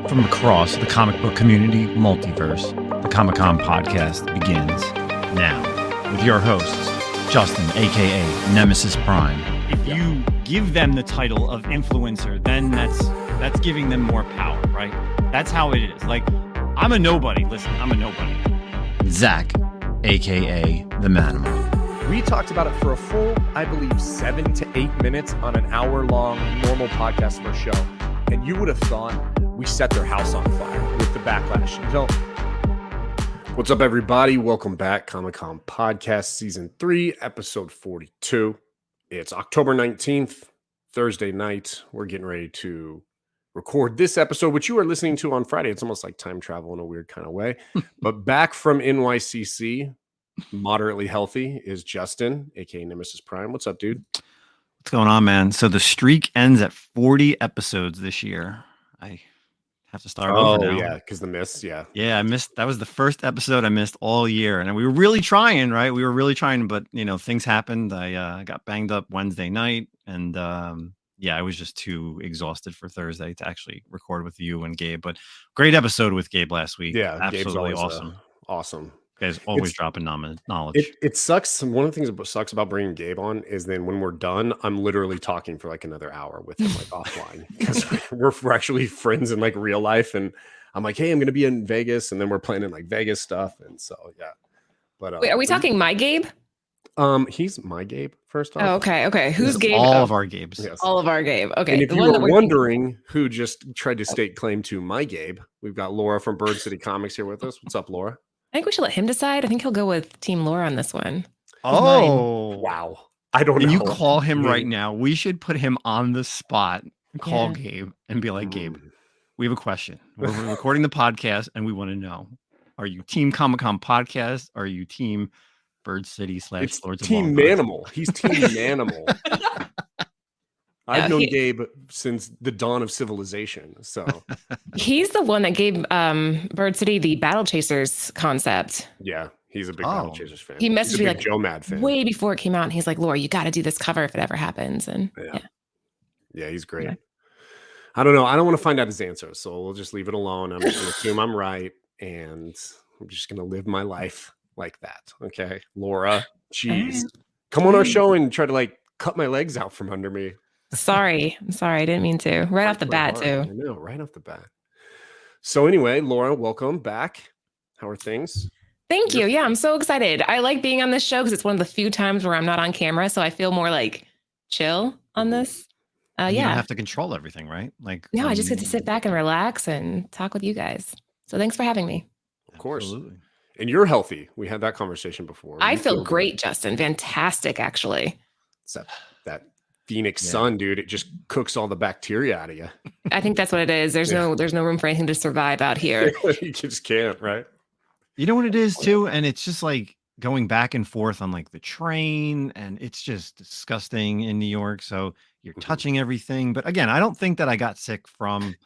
From across the comic book community multiverse, the Comic-Con podcast begins now with your hosts, Justin, aka Nemesis Prime. If you give them the title of influencer, then that's giving them more power, right? That's how it is. Like, I'm a nobody. Listen, I'm a nobody. Zack, aka the Manimal. We talked about it for a full, I believe, 7 to 8 minutes on an hour-long normal podcast for a show. And you would have thought we set their house on fire with the backlash. So, what's up, everybody? Welcome back. Comic-Con Podcast Season 3, Episode 42. It's October 19th, Thursday night. We're getting ready to record this episode, which you are listening to on Friday. It's almost like time travel in a weird kind of way. But back from NYCC, moderately healthy, is Justin, aka Nemesis Prime. What's up, dude? What's going on, man? So the streak ends at 40 episodes this year. I have to start over now. Oh, yeah, because the miss, yeah. Yeah, I missed. That was the first episode I missed all year. And we were really trying, right? We were really trying, but, things happened. I got banged up Wednesday night. And, I was just too exhausted for Thursday to actually record with you and Gabe. But great episode with Gabe last week. Yeah, absolutely Gabe's always, awesome. Awesome. Guys always dropping knowledge. It sucks. One of the things that sucks about bringing Gabe on is then when we're done, I'm literally talking for like another hour with him, like offline, because we're actually friends in like real life. And I'm like, hey, I'm going to be in Vegas, and then we're planning like Vegas stuff, and so yeah. But wait, are we talking my Gabe? He's my Gabe. First off. Oh, okay. Who's Gabe? All of our Gabes. Yes. All of our Gabe. Okay. And if you were wondering who just tried to stake claim to my Gabe, we've got Laura from Bird City Comics here with us. What's up, Laura? I think we should let him decide. I think he'll go with Team Laura on this one. Oh, wow. I don't know. Can you call him right now? We should put him on the spot, call Gabe, and be like, Gabe, we have a question. We're recording the podcast, and we want to know, are you Team Comic-Con Podcast? Or are you Team Bird City / Lords of Team Manimal. He's Team Manimal. I've known Gabe since the dawn of civilization. So he's the one that gave Bird City the Battle Chasers concept. Yeah, he's a big Battle Chasers fan. He messaged me like Joe Mad fan way before it came out, and he's like, Laura, you got to do this cover if it ever happens. And yeah, he's great. Yeah. I don't know. I don't want to find out his answer, so we'll just leave it alone. I'm just going to assume I'm right, and I'm just going to live my life like that. Okay, Laura, jeez, come on our show and try to like cut my legs out from under me. I'm sorry. I didn't mean to. Right off the bat, too. I know, right off the bat. So anyway, Laura, welcome back. How are things? Thank you. Yeah, I'm so excited. I like being on this show because it's one of the few times where I'm not on camera, so I feel more like chill on this. You don't have to control everything, right? Like, no, I just get to sit back and relax and talk with you guys. So thanks for having me. Of course. Absolutely. And you're healthy. We had that conversation before. I feel great, Justin. Fantastic, actually. Except that Phoenix sun, dude, it just cooks all the bacteria out of you. I think that's what it is. There's no room for anything to survive out here. You just can't, right? You know what it is too, and it's just like going back and forth on like the train, and it's just disgusting in New York. So you're touching everything. But again, I don't think that I got sick from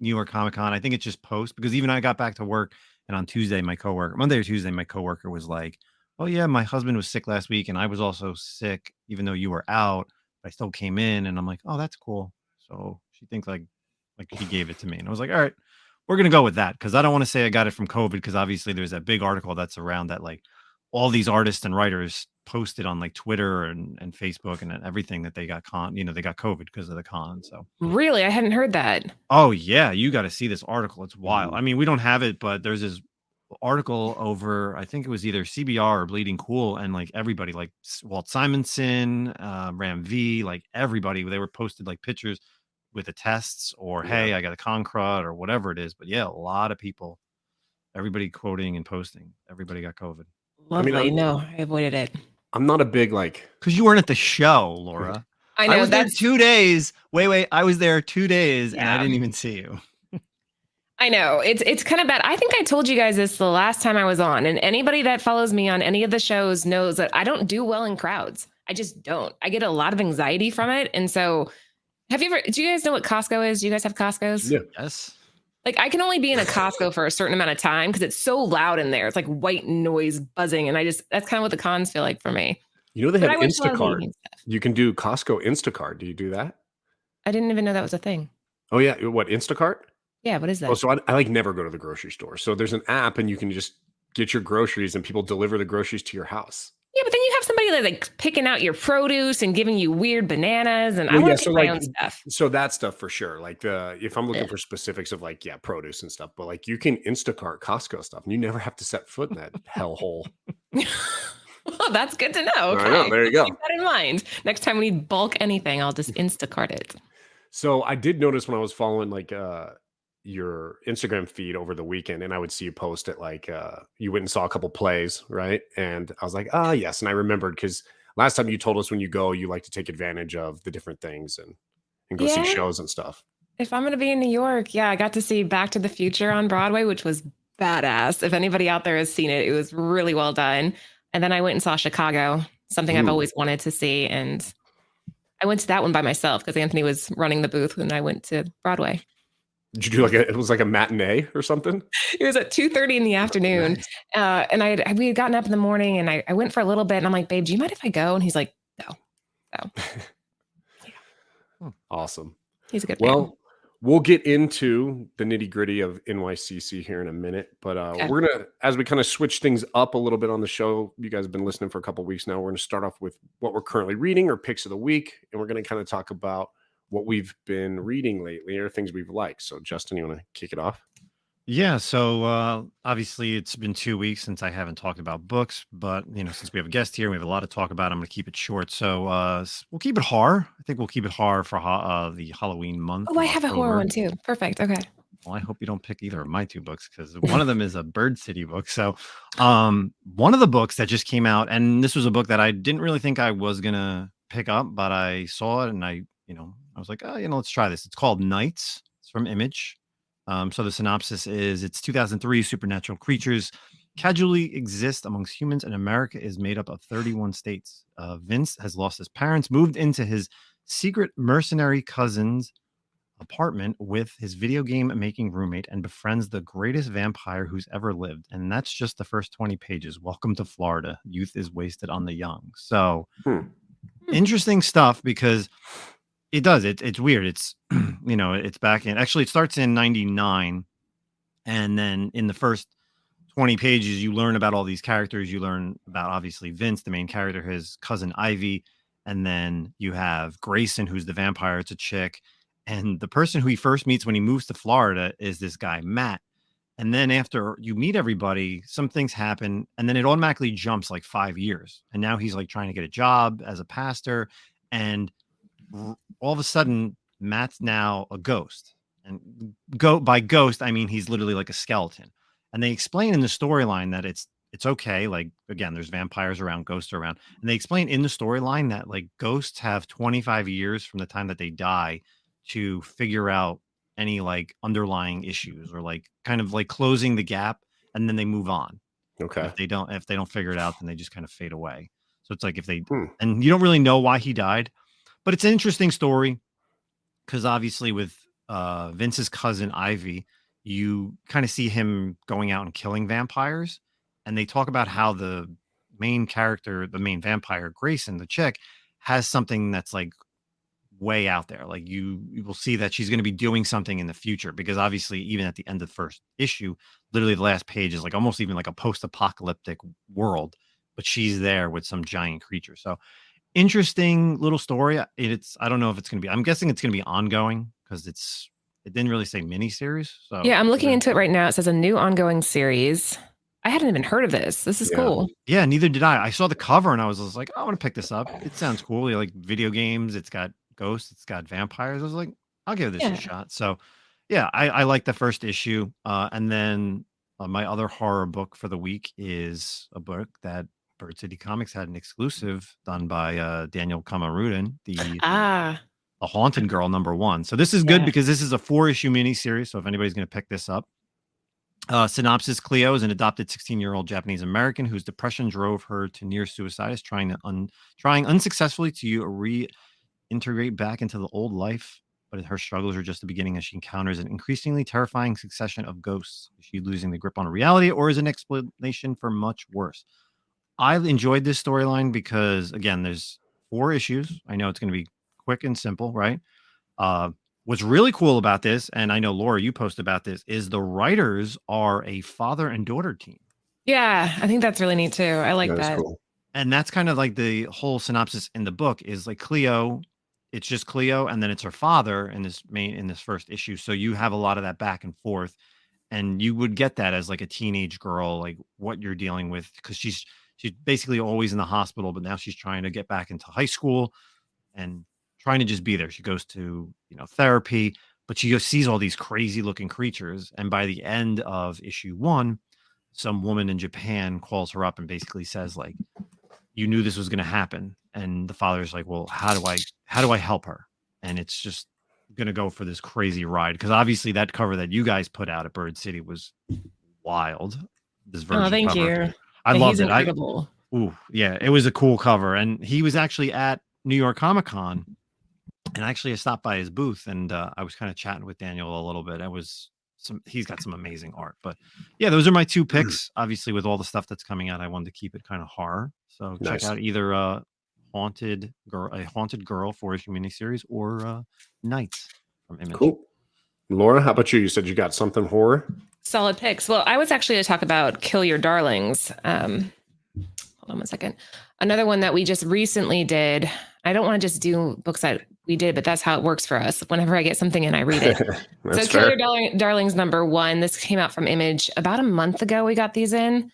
New York Comic Con. I think it's just post, because even I got back to work, and on Monday or Tuesday, my coworker was like, "Oh yeah, my husband was sick last week, and I was also sick, even though you were out. I still came in," and I'm like, "Oh, that's cool." So she thinks like he gave it to me, and I was like, "All right, we're gonna go with that," because I don't want to say I got it from COVID, because obviously there's that big article that's around that like all these artists and writers posted on like Twitter and Facebook and everything that they got they got COVID because of the con. So really, I hadn't heard that. Oh yeah, you got to see this article. It's wild. I mean, we don't have it, but there's this article over, I think it was either CBR or Bleeding Cool, and like everybody, like Walt Simonson, Ram V, like everybody, they were posted like pictures with the tests, or hey, I got a con crud, or whatever it is. But yeah, a lot of people, everybody quoting and posting, everybody got COVID. Lovely. I mean, no, I avoided it. I'm not a big because you weren't at the show, Laura. I know, I was there 2 days. Wait, I was there 2 days and I didn't even see you. I know it's kind of bad. I think I told you guys this the last time I was on, and anybody that follows me on any of the shows knows that I don't do well in crowds. I just don't. I get a lot of anxiety from it. And so do you guys know what Costco is? Do you guys have Costco's? Yeah. Yes. Like I can only be in a Costco for a certain amount of time because it's so loud in there. It's like white noise buzzing. And that's kind of what the cons feel like for me. You know, they have Instacart. You can do Costco Instacart. Do you do that? I didn't even know that was a thing. Oh yeah. What, Instacart? Yeah, what is Oh, that? so I like never go to the grocery store. So there's an app and you can just get your groceries and people deliver the groceries to your house. Yeah, but then you have somebody that's like picking out your produce and giving you weird bananas, and I Well, yeah, want to so pick my like own stuff. so that stuff for sure. Like if I'm looking Ugh. for specifics of like, yeah, produce and stuff, but like you can Instacart Costco stuff and you never have to set foot in that hellhole. Well, that's good to know. I know. Okay. There you I'll keep go. that in mind. Next time we need bulk anything, I'll just Instacart it. So I did notice when I was following like your Instagram feed over the weekend and I would see you post it like you went and saw a couple plays, right? And I was like, ah, yes. And I remembered because last time you told us when you go, you like to take advantage of the different things and go see Yeah. shows and stuff. If I'm going to be in New York, yeah, I got to see Back to the Future on Broadway, which was badass. If anybody out there has seen it, it was really well done. And then I went and saw Chicago, something I've Ooh. always wanted to see. And I went to that one by myself because Anthony was running the booth when I went to Broadway. Did you do like it was like a matinee or something? It was at 2:30 in the afternoon. Nice. And we had gotten up in the morning and I went for a little bit and I'm like, babe, do you mind if I go? And he's like, no. Awesome. He's a good man. Well, we'll get into the nitty gritty of NYCC here in a minute, but Okay. we're gonna, as we kind of switch things up a little bit on the show. You guys have been listening for a couple of weeks now. We're gonna start off with what we're currently reading or picks of the week, and we're gonna kind of talk about what we've been reading lately or things we've liked. So, Justin, you want to kick it off? Yeah, so obviously it's been 2 weeks since I haven't talked about books, but since we have a guest here, we have a lot to talk about. I'm going to keep it short. So we'll keep it horror. I think we'll keep it horror for the Halloween month. Oh, of I have a horror October. one too. Perfect. Okay. Well, I hope you don't pick either of my two books because one of them is a Bird City book. So one of the books that just came out, and this was a book that I didn't really think I was gonna pick up, but I saw it and I was like, oh, let's try this. It's called Nights. It's from Image. So the synopsis is it's 2003 supernatural creatures casually exist amongst humans, and America is made up of 31 states. Vince has lost his parents, moved into his secret mercenary cousin's apartment with his video game making roommate, and befriends the greatest vampire who's ever lived. And that's just the first 20 pages. Welcome to Florida. Youth is wasted on the young. So interesting stuff because it's weird. It's it's back in, actually it starts in 99, and then in the first 20 pages you learn about all these characters. You learn about obviously Vince, the main character, his cousin Ivy, and then you have Grayson, who's the vampire. It's a chick, and the person who he first meets when he moves to Florida is this guy Matt. And then after you meet everybody, some things happen, and then it automatically jumps like 5 years, and now he's like trying to get a job as a pastor, and all of a sudden Matt's now a ghost. And by ghost I mean he's literally like a skeleton. And they explain in the storyline that it's okay, like again there's vampires around, ghosts around, and they explain in the storyline that like ghosts have 25 years from the time that they die to figure out any like underlying issues or like kind of like closing the gap, and then they move on. Okay. If they don't figure it out, then they just kind of fade away. So it's like if they and you don't really know why he died. But it's an interesting story because obviously with Vince's cousin Ivy, you kind of see him going out and killing vampires. And they talk about how the main character, the main vampire, Grayson, the chick, has something that's like way out there. Like you will see that she's going to be doing something in the future, because obviously even at the end of the first issue, literally the last page is like almost even like a post-apocalyptic world, but she's there with some giant creature. So interesting little story. It's I don't know if it's going to be, I'm guessing it's going to be ongoing because it didn't really say miniseries. So Yeah, I'm looking into it right now. It says a new ongoing series. I hadn't even heard of this. This is cool. Yeah, neither did I. I saw the cover and I was just like, I want to pick this up. It sounds cool. You like video games. It's got ghosts. It's got vampires. I was like, I'll give this a shot. So yeah, I like the first issue. And then my other horror book for the week is a book that Bird City Comics had an exclusive done by Daniel Kamarudin, the Haunted Girl #1. So this is good because this is a 4-issue miniseries. So if anybody's going to pick this up, synopsis: Cleo is an adopted 16-year-old Japanese American whose depression drove her to near suicide, is trying unsuccessfully to reintegrate back into the old life. But her struggles are just the beginning as she encounters an increasingly terrifying succession of ghosts. Is she losing the grip on reality, or is it an explanation for much worse? I enjoyed this storyline because, again, there's 4 issues. I know it's going to be quick and simple, right? What's really cool about this, and I know Laura, you posted about this, is the writers are a father and daughter team. Yeah, I think that's really neat too. I like That is that. cool. And that's kind of like the whole synopsis in the book is like Cleo, it's just Cleo, and then it's her father in this first issue. So you have a lot of that back and forth, and you would get that as like a teenage girl, like what you're dealing with, because she's basically always in the hospital, but now she's trying to get back into high school and trying to just be there. She goes to therapy, but she sees all these crazy looking creatures, and by the end of issue 1, some woman in Japan calls her up and basically says like, you knew this was going to happen. And the father's like, well, how do I help her? And it's just going to go for this crazy ride, because obviously that cover that you guys put out at Bird City was wild. This version Oh, thank cover. you. I Yeah, loved he's it. incredible. Yeah, it was a cool cover, and he was actually at New York Comic-Con, and actually I stopped by his booth, and I was kind of chatting with Daniel a little bit. He's got some amazing art, but yeah, those are my 2 picks. Obviously, with all the stuff that's coming out, I wanted to keep it kind of horror. So Nice. check out either a haunted girl 4-issue miniseries, or Nights from Image. Cool. Laura, how about you? You said you got something horror? Solid picks. Well, I was actually to talk about Kill Your Darlings. Hold on one second. Another one that we just recently did. I don't want to just do books that we did, but that's how it works for us. Whenever I get something in, I read it. That's So Kill fair. Your Darlings #1. This came out from Image about a month ago. We got these in.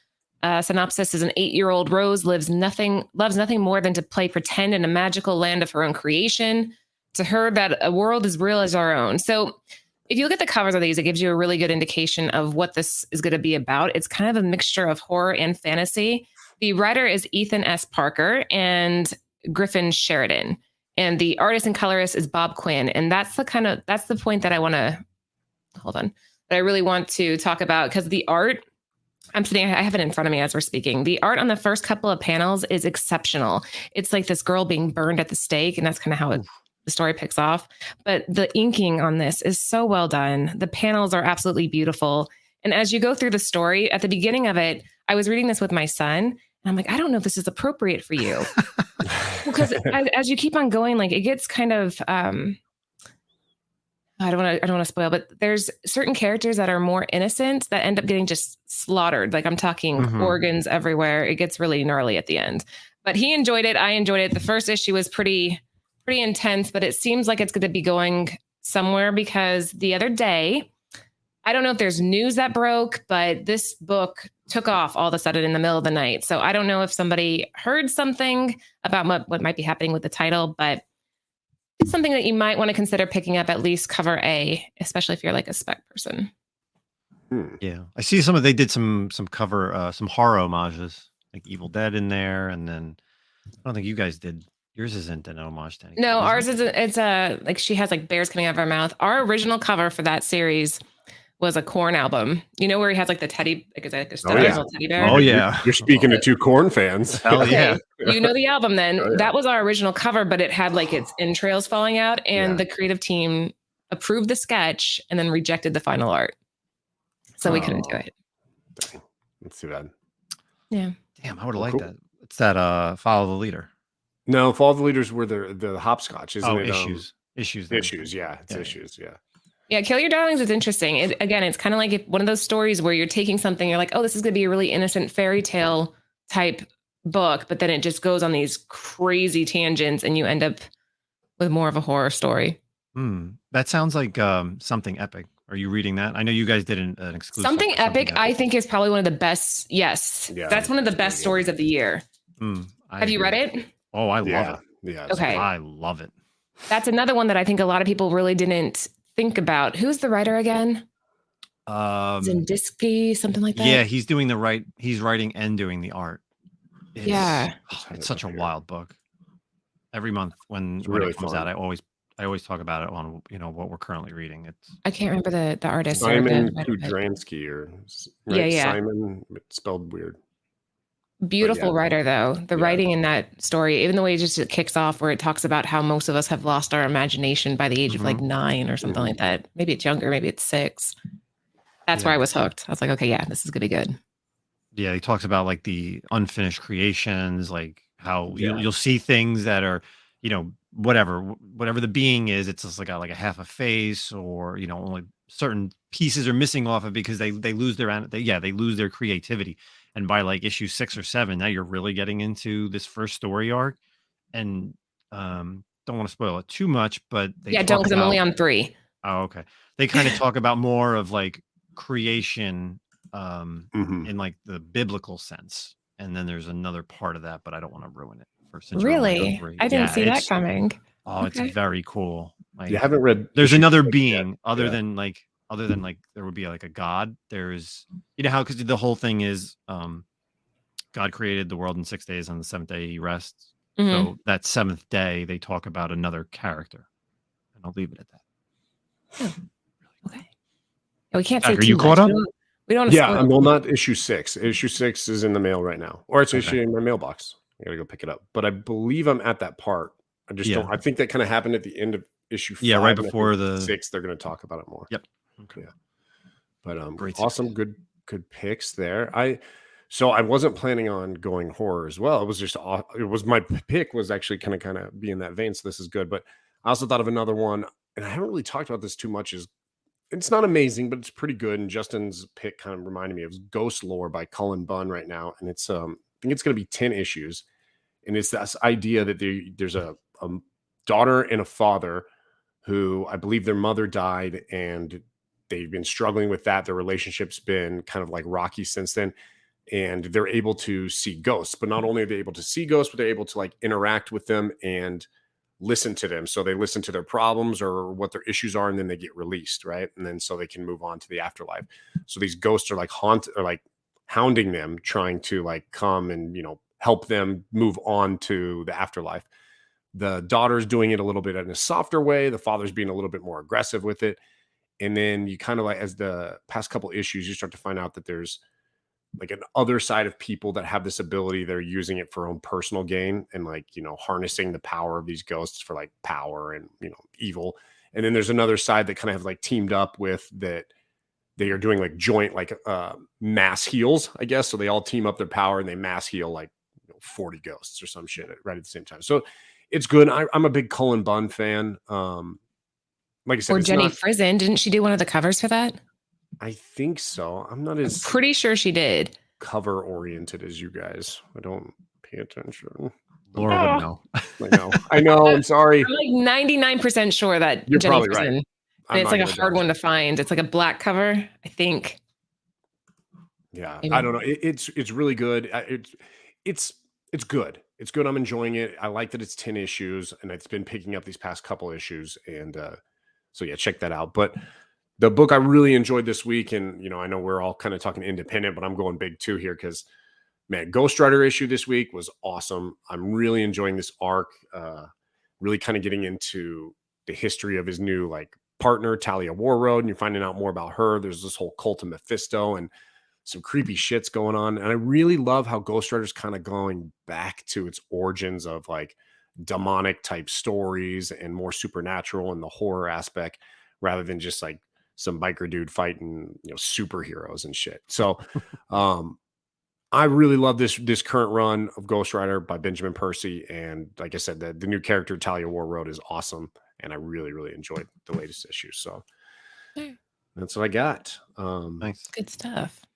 Synopsis is an 8-year-old Rose loves nothing more than to play pretend in a magical land of her own creation. To her, that a world as real as our own. So if you look at the covers of these, it gives you a really good indication of what this is going to be about. It's kind of a mixture of horror and fantasy. The writer is Ethan S. Parker and Griffin Sheridan. And the artist and colorist is Bob Quinn. And that's the point that I want to that I really want to talk about, because the art, I have it in front of me as we're speaking. The art on the first couple of panels is exceptional. It's like this girl being burned at the stake, and that's kind of how the story picks off. But the inking on this is so well done. The panels are absolutely beautiful. And as you go through the story, at the beginning of it, I was reading this with my son, and I'm like, I don't know if this is appropriate for you. Because as you keep on going, like, it gets kind of I don't want to spoil, but there's certain characters that are more innocent that end up getting just slaughtered. Like, I'm talking organs everywhere. It gets really gnarly at the end. But he enjoyed it. I enjoyed it. The first issue was pretty intense, but it seems like it's going to be going somewhere, because the other day, I don't know if there's news that broke, but this book took off all of a sudden in the middle of the night. So I don't know if somebody heard something about what might be happening with the title, but it's something that you might want to consider picking up, at least cover A, especially if you're like a spec person. Yeah, I see they did some cover, some horror homages, like Evil Dead in there, and then I don't think you guys did. Yours isn't an homage to anything. No, ours is it's like she has like bears coming out of her mouth. Our original cover for that series was a Korn album. You know, where he has like the teddy, like, is that like a little teddy bear? Oh yeah, You're speaking to 2 Korn fans. Hell yeah. You know the album then. Oh, yeah. That was our original cover, but it had like its entrails falling out, and the creative team approved the sketch and then rejected the final art. So we couldn't do it. Dang. That's too bad. Yeah. Damn, I would have liked that. It's that Follow the Leader. No, Fall of the Leaders were the hopscotch, isn't it? Issues. Yeah. It's issues, yeah. Yeah, Kill Your Darlings is interesting. It's kind of like one of those stories where you're taking something, you're like, oh, this is going to be a really innocent fairy tale type book, but then it just goes on these crazy tangents, and you end up with more of a horror story. That sounds like Something Epic. Are you reading that? I know you guys did an exclusive. Something Epic, I think, is probably one of the best. Yes, Yeah, that's one of the best stories of the year. Have you read it? Oh, I love it. Yeah. Okay. I love it. That's another one that I think a lot of people really didn't think about. Who's the writer again? Zindiski, something like that. Yeah, he's writing and doing the art. It's such a wild book. Every month when it comes out, I always talk about it on what we're currently reading. I can't remember the artist. Simon Kudransky Simon, it's spelled weird. Beautiful writer, though. The writing in that story, even the way it kicks off, where it talks about how most of us have lost our imagination by the age of like 9 or something like that. Maybe it's younger, maybe it's 6. That's where I was hooked. I was like, okay, yeah, this is gonna be good. Yeah, he talks about like the unfinished creations, like how you'll see things that are, whatever the being is, it's just like a half a face, or only certain pieces are missing off of because they lose they lose their creativity. And by like issue 6 or 7, now you're really getting into this first story arc. And don't want to spoil it too much, but they don't, talk because I'm only about on 3. oh, okay. They kind of talk about more of like creation in like the biblical sense. And then there's another part of that, but I don't want to ruin it since you're only on Really? 3. I didn't Yeah, see that coming. Oh, Okay. it's very cool. Like, You haven't read. there's issue another 6 being yet. other Yeah. than like there would be like a god. There's how, because the whole thing is God created the world in 6 days, on the 7th day he rests. Mhm. So that 7th day they talk about another character, and I'll leave it at that. Okay. We can't say Are too you caught much. up? We don't want to Yeah, spoil well, it. not issue 6. Issue 6 is in the mail right now, or it's Okay. actually in my mailbox. I gotta go pick it up. But I believe I'm at that part. I just Yeah. don't. I think that kind of happened at the end of issue 5. Yeah, right and I think before the 6. They're going to talk about it more. Yep. Okay. Yeah. But Great awesome, success. good picks there. I wasn't planning on going horror as well. It was just it was my pick was actually kind of be in that vein. So this is good. But I also thought of another one, and I haven't really talked about this too much. Is it's not amazing, but it's pretty good. And Justin's pick kind of reminded me of Ghost Lore by Cullen Bunn right now, and it's I think it's going to be 10 issues, and it's this idea that there's a daughter and a father who I believe their mother died, and they've been struggling with that. Their relationship's been kind of like rocky since then. And they're able to see ghosts, but not only are they able to see ghosts, but they're able to like interact with them and listen to them. So they listen to their problems or what their issues are, and then they get released, right? And then so they can move on to the afterlife. So these ghosts are like hounding them, trying to like come and help them move on to the afterlife. The daughter's doing it a little bit in a softer way. The father's being a little bit more aggressive with it. And then you kind of like, as the past couple issues, you start to find out that there's like an other side of people that have this ability. They're using it for own personal gain and like, harnessing the power of these ghosts for like power and, evil. And then there's another side that kind of have like teamed up with that. They are doing like joint, like mass heals, I guess. So they all team up their power and they mass heal like 40 ghosts or some shit right at the same time. So it's good. I'm a big Cullen Bunn fan. Like I said, Or it's Jenny not- Frizen. Didn't she do one of the covers for that? I think so. I'm not I'm as pretty sure she did. cover oriented as you guys. I don't pay attention. Laura would know. I know. I'm sorry. I'm like 99% sure that You're Jenny probably right. Frizen. I'm And it's not like a gonna hard doubt one you. to find. It's like a black cover, I think. Yeah, Maybe. I don't know. It's really good. It's good. It's good. I'm enjoying it. I like that it's 10 issues, and it's been picking up these past couple issues, and so yeah, check that out. But the book I really enjoyed this week, and I know we're all kind of talking independent, but I'm going big too here because man, Ghost Rider issue this week was awesome. I'm really enjoying this arc. Really kind of getting into the history of his new like partner, Talia Warroad, and you're finding out more about her. There's this whole cult of Mephisto and some creepy shit's going on. And I really love how Ghost Rider's kind of going back to its origins of like demonic type stories and more supernatural and the horror aspect rather than just like some biker dude fighting, superheroes and shit. So, I really love this current run of Ghost Rider by Benjamin Percy. And like I said, the new character Talia Warroad is awesome. And I really, really enjoyed the latest issue. So that's what I got. Thanks. Good stuff. I'm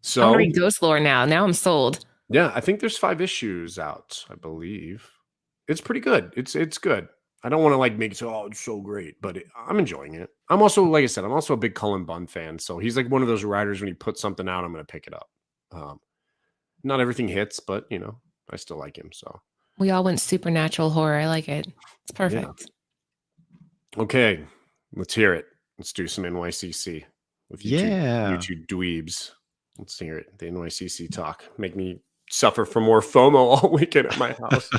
So gonna read Ghost Lore now. Now I'm sold. yeah, I think there's 5 issues out, I believe. It's pretty good. It's good. I don't want to like make it so, it's so great, but I'm enjoying it. I'm also, like I said, I'm also a big Cullen Bunn fan. So he's like one of those writers when he puts something out, I'm going to pick it up. Not everything hits, but I still like him. So We all went supernatural horror. I like it. It's perfect. okay, let's hear it. Let's do some NYCC with you Yeah. two dweebs. Let's hear it. The NYCC talk. Make me suffer from more FOMO all weekend at my house.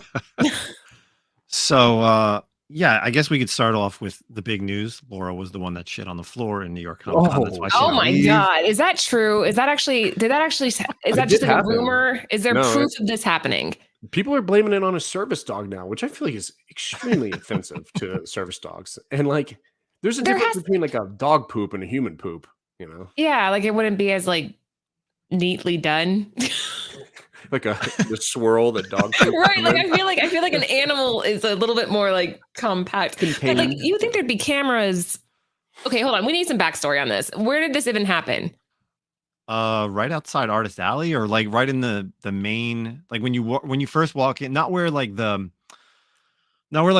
So, yeah, I guess we could start off with the big news. Laura was the one that shit on the floor in New York Comic Con. That's why she Oh had to my leave. God. Is that true? Is that actually, is that just did like a happen. rumor? Is there No, proof it's- of this happening? People are blaming it on a service dog now, which I feel like is extremely offensive to service dogs. And like, there's a There difference has- between like a dog poop and a human poop, Yeah, like it wouldn't be as like neatly done. like the swirl that dog poop Right. Like in. I feel like an animal is a little bit more like compact. But like Contained. you think there'd be cameras. Okay, hold on. We need some backstory on this. Where did this even happen? Right outside Artist Alley, or like right in the main, like when you first walk in, not where like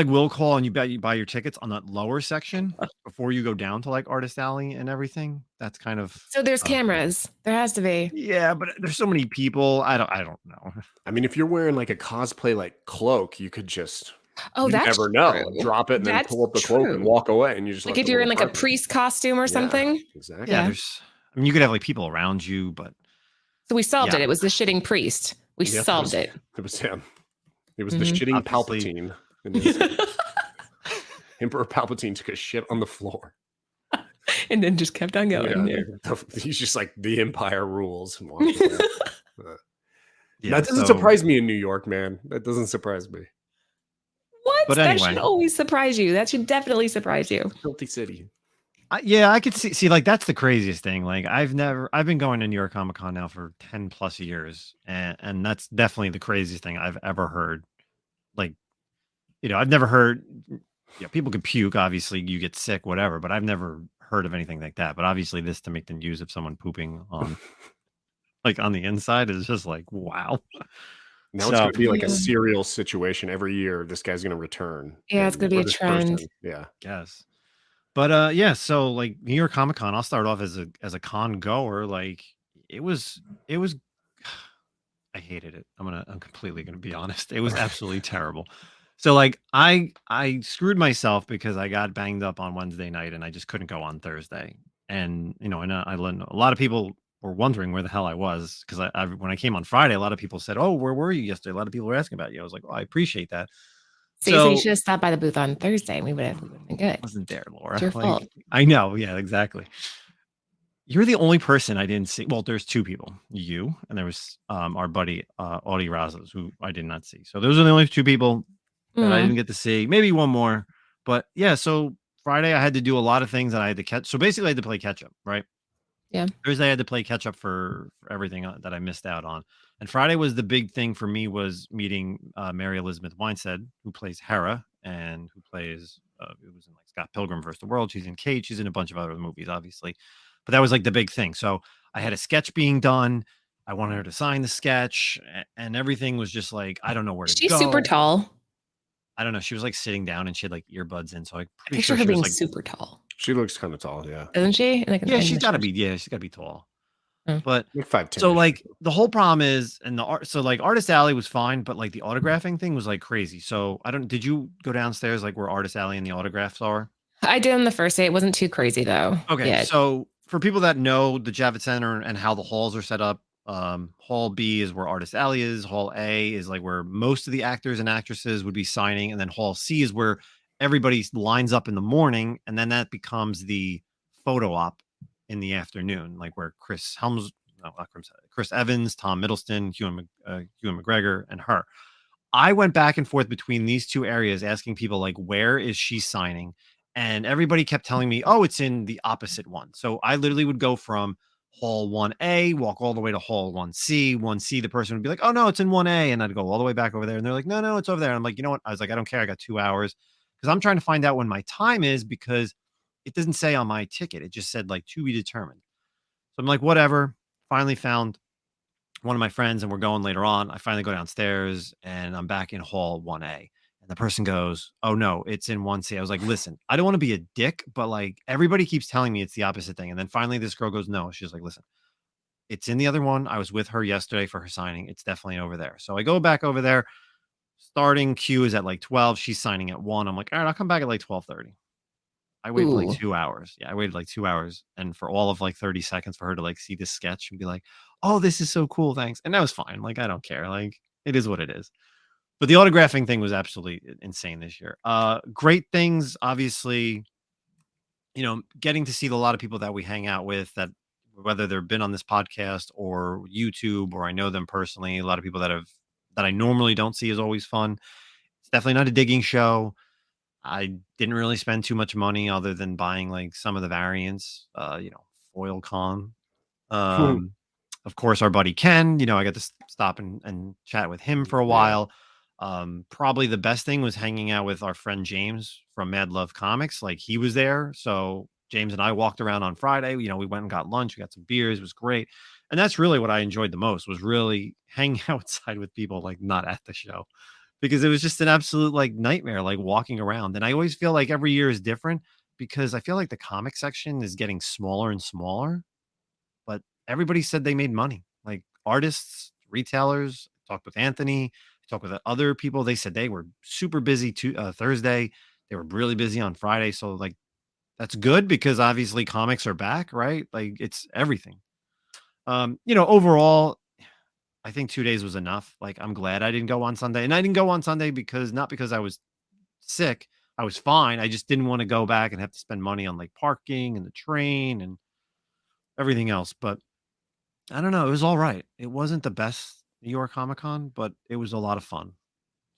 Will Call and you buy your tickets on that lower section before you go down to like Artist Alley and everything. That's kind of So there's cameras. There has to be. yeah, but there's so many people. I don't know. I mean, if you're wearing like a cosplay like cloak, you could just Oh, you that's never know. true. Drop it and then That's pull up the cloak and true. walk away, and you just Like left if the you're in little like a apartment. priest costume or Yeah, something. exactly. Yeah, Yeah. I mean, you could have like people around you, but So we solved Yeah. it. It was the shitting priest. We Yep, solved it. It was him. It was the Mhm. shitting Obviously. Palpatine. in his- Emperor Palpatine took a shit on the floor. And then just kept on going. Yeah. He's just like the Empire rules and walked away. yeah, That doesn't so- surprise me in New York, man. That doesn't surprise me. What? But That should anyway. always surprise you. That should definitely surprise you. Filthy city. I could see like that's the craziest thing. Like I've been going to New York Comic Con now for 10 plus years, and that's definitely the craziest thing I've ever heard. Like, I've never heard. Yeah, people could puke. Obviously, you get sick, whatever. But I've never heard of anything like that. But obviously, this to make the news of someone pooping on, like on the inside is just like wow. Now it's So- going to be like a Yeah. serial situation every year. This guy's going to return. Yeah, it's and- gonna be or a this trend. person. Yeah. Yes. But yeah, so like New York Comic Con, I'll start off as a con goer. Like it was I hated it. I'm completely gonna be honest. It was absolutely terrible. So like I screwed myself because I got banged up on Wednesday night and I just couldn't go on Thursday. And I learned a lot of people were wondering where the hell I was because I when I came on Friday, a lot of people said, "Oh, where were you yesterday?" A lot of people were asking about you. I was like, "Oh, I appreciate that." So you should have stopped by the booth on Thursday and we would have been good. Wasn't there, Laura? It's your Like, fault. I know. Yeah, exactly. You're the only person I didn't see. Well, there's two people, you and there was our buddy Audie Razos, who I did not see. So those are the only two people that I Mm. didn't get to see. Maybe one more, but yeah. So Friday I had to do a lot of things that I had to catch. So basically, I had to play catch up, right? Yeah. Thursday I had to play catch up for everything that I missed out on, and Friday was the big thing for me was meeting Mary Elizabeth Winstead, who plays Hera and who plays it was in like Scott Pilgrim vs. the World. She's in Cage. She's in a bunch of other movies, obviously. But that was like the big thing. So I had a sketch being done. I wanted her to sign the sketch, and everything was just like, I don't know where to She's go. super tall. I don't know. She was like sitting down and she had like earbuds in. So I I pretty picture sure her she was being like, super tall. She looks kind of tall. Yeah. Doesn't she? Like, yeah, in she's the got to show. be tall. Hmm. But Like 5'10". so like the whole problem is, and the art, so like Artist Alley was fine, but like the autographing thing was like crazy. So did you go downstairs like where Artist Alley and the autographs are? I did on the first day. It wasn't too crazy though. Okay, Yeah. so for people that know the Javits Center and how the halls are set up, Hall B is where Artist Alley is. Hall A is like where most of the actors and actresses would be signing, and then Hall C is where everybody lines up in the morning, and then that becomes the photo op in the afternoon, like where Chris Evans, Tom Middleton, Ewan McGregor, and her. I went back and forth between these two areas asking people like, where is she signing? And everybody kept telling me, oh, it's in the opposite one. So I literally would go from Hall 1A, walk all the way to Hall 1C. 1C, the person would be like, oh, no, it's in 1A. And I'd go all the way back over there. And they're like, no, it's over there. And I'm like, you know what? I was like, I don't care. I got 2 hours because I'm trying to find out when my time is because it doesn't say on my ticket. It just said like to be determined. So I'm like, whatever. Finally found one of my friends and we're going later on. I finally go downstairs and I'm back in Hall 1A. And the person goes, oh, no, it's in 1C. I was like, listen, I don't want to be a dick, but like everybody keeps telling me it's the opposite thing. And then finally this girl goes, no. She's like, listen, it's in the other one. I was with her yesterday for her signing. It's definitely over there. So I go back over there. Starting queue is at like 12. She's signing at 1. I'm like, all right, I'll come back at like 12:30. I waited Ooh. like 2 hours. Yeah, I waited like 2 hours. And for all of like 30 seconds for her to like see this sketch and be like, oh, this is so cool. Thanks. And that was fine. Like, I don't care. Like, it is what it is. But the autographing thing was absolutely insane this year. Great things, obviously, getting to see a lot of people that we hang out with that whether they've been on this podcast or YouTube or I know them personally, a lot of people that I normally don't see is always fun. It's definitely not a digging show. I didn't really spend too much money other than buying like some of the variants, foil con. Of course, our buddy Ken, I got to stop and chat with him for a while. Probably the best thing was hanging out with our friend James from Mad Love Comics. Like, he was there. So James and I walked around on Friday. We went and got lunch. We got some beers. It was great. And that's really what I enjoyed the most, was really hanging outside with people, like, not at the show, because it was just an absolute, like, nightmare, like, walking around. And I always feel like every year is different, because I feel like the comic section is getting smaller and smaller, but everybody said they made money. Like, artists, retailers. Talked with Anthony, talked with other people. They said they were super busy Thursday. They were really busy on Friday. So, like, that's good, because obviously comics are back, right? Like, it's everything. Overall, I think 2 days was enough. Like, I'm glad I didn't go on Sunday. And I didn't go on Sunday not because I was sick. I was fine. I just didn't want to go back and have to spend money on, like, parking and the train and everything else. But I don't know. It was all right. It wasn't the best New York Comic Con, but it was a lot of fun.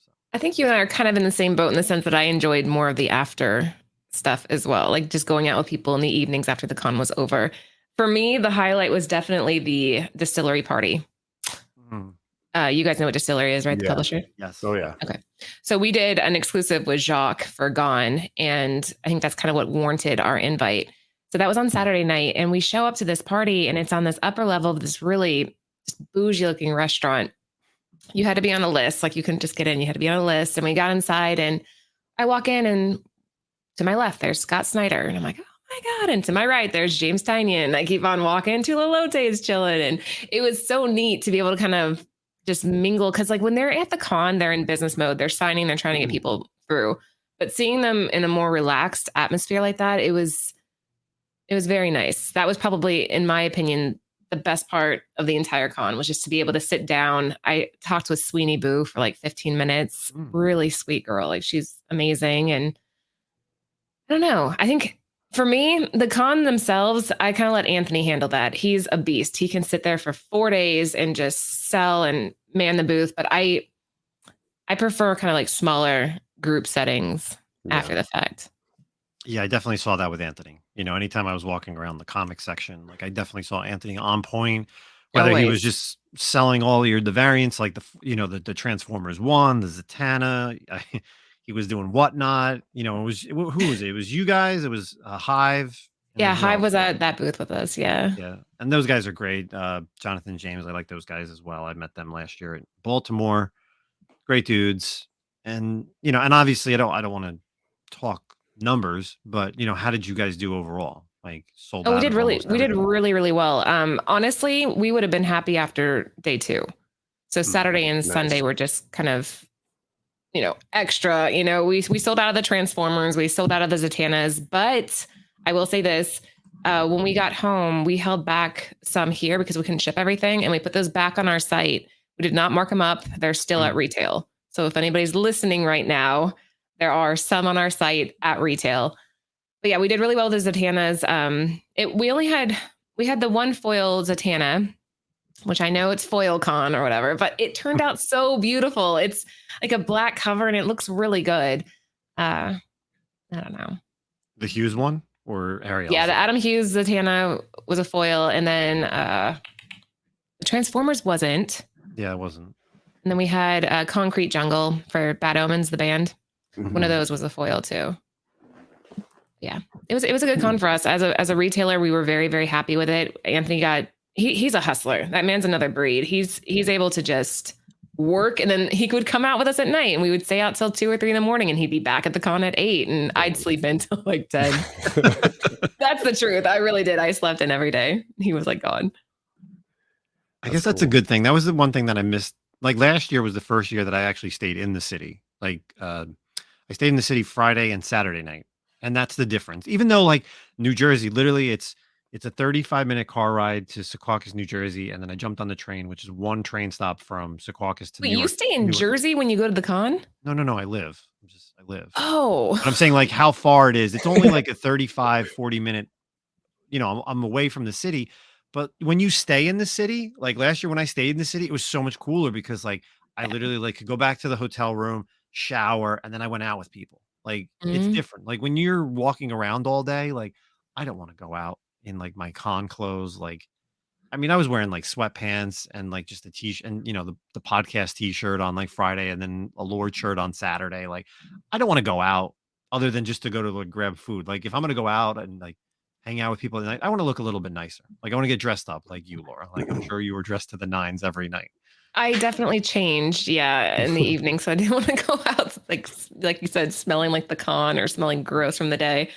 So. I think you and I are kind of in the same boat, in the sense that I enjoyed more of the after stuff as well, like just going out with people in the evenings after the con was over. For me, the highlight was definitely the distillery party. You guys know what distillery is, right? The publisher? Yes. Oh, yeah. Okay. So we did an exclusive with Jacques for Gone, and I think that's kind of what warranted our invite. So that was on Saturday night, and we show up to this party, and it's on this upper level of this really bougie looking restaurant. You had to be on a list. Like, you couldn't just get in. You had to be on a list. And we got inside, and I walk in, and to my left, there's Scott Snyder. And I'm like, oh my God. And to my right, there's James Tynion. I keep on walking. Tula Lote is chilling. And it was so neat to be able to kind of just mingle. Cause like, when they're at the con, they're in business mode. They're signing, they're trying to get people through. But seeing them in a more relaxed atmosphere like that, it was very nice. That was probably, in my opinion, the best part of the entire con, was just to be able to sit down. I talked with Sweeney Boo for like 15 minutes. Really sweet girl. Like, she's amazing. And I don't know. I think for me, the con themselves, I kind of let Anthony handle that. He's a beast. He can sit there for 4 days and just sell and man the booth. But I prefer kind of like smaller group settings after the fact. Yeah, I definitely saw that with Anthony. Anytime I was walking around the comic section, like, I definitely saw Anthony on point. Whether he was just selling all the variants, like the Transformers 1, the Zatanna. He was doing Whatnot. It was, who was it? It was you guys. It was Hive. Yeah, Hive was at that booth with us. Yeah. Yeah, and those guys are great. Jonathan James, I like those guys as well. I met them last year at Baltimore. Great dudes, and and obviously I don't want to talk numbers, but how did you guys do overall? Like, sold out? We did really well. Honestly, we would have been happy after day 2. So Saturday and Sunday were just kind of, extra. We sold out of the Transformers, we sold out of the Zatannas, but I will say this. When we got home, we held back some here because we couldn't ship everything, and we put those back on our site. We did not mark them up. They're still at retail. So if anybody's listening right now, there are some on our site at retail. But yeah, we did really well with the Zatannas. We had the one foil Zatanna, which I know it's foil con or whatever, but it turned out so beautiful. It's like a black cover and it looks really good. I don't know. The Hughes one or Ariel? Yeah, the Adam Hughes Zatanna was a foil, and then the Transformers wasn't. Yeah, it wasn't. And then we had Concrete Jungle for Bad Omens, the band. One of those was a foil too. Yeah, it was a good con for us as a retailer. We were very, very happy with it. Anthony he's a hustler. That man's another breed. He's able to just work, and then he would come out with us at night, and we would stay out till 2 or 3 in the morning, and he'd be back at the con at 8, and I'd sleep in till like 10. That's the truth. I really did. I slept in every day. He was like gone. I guess that's a good thing. That was the one thing that I missed. Like, last year was the first year that I actually stayed in the city. Like, I stayed in the city Friday and Saturday night. And that's the difference. Even though, like, New Jersey, literally it's a 35-minute car ride to Secaucus, New Jersey. And then I jumped on the train, which is one train stop from Secaucus to New York. You stay in Jersey when you go to the con? No. I live. I live. Oh. But I'm saying, like, how far it is. It's only like a 35, 40-minute, I'm away from the city. But when you stay in the city, like last year when I stayed in the city, it was so much cooler because, like, I literally, like, could go back to the hotel room, shower, and then I went out with people. Like, it's different. Like, when you're walking around all day, like, I don't want to go out in, like, my con clothes. Like, I mean, I was wearing like sweatpants and like just a t-shirt and the podcast t-shirt on like Friday and then a Lord shirt on Saturday. Like, I don't want to go out other than just to go to like grab food. Like, if I'm gonna go out and like hang out with people at night, I want to look a little bit nicer. Like, I want to get dressed up like you, Laura. Like, I'm sure you were dressed to the nines every night. I definitely changed, in the evening. So I didn't want to go out, like you said, smelling like the con or smelling gross from the day.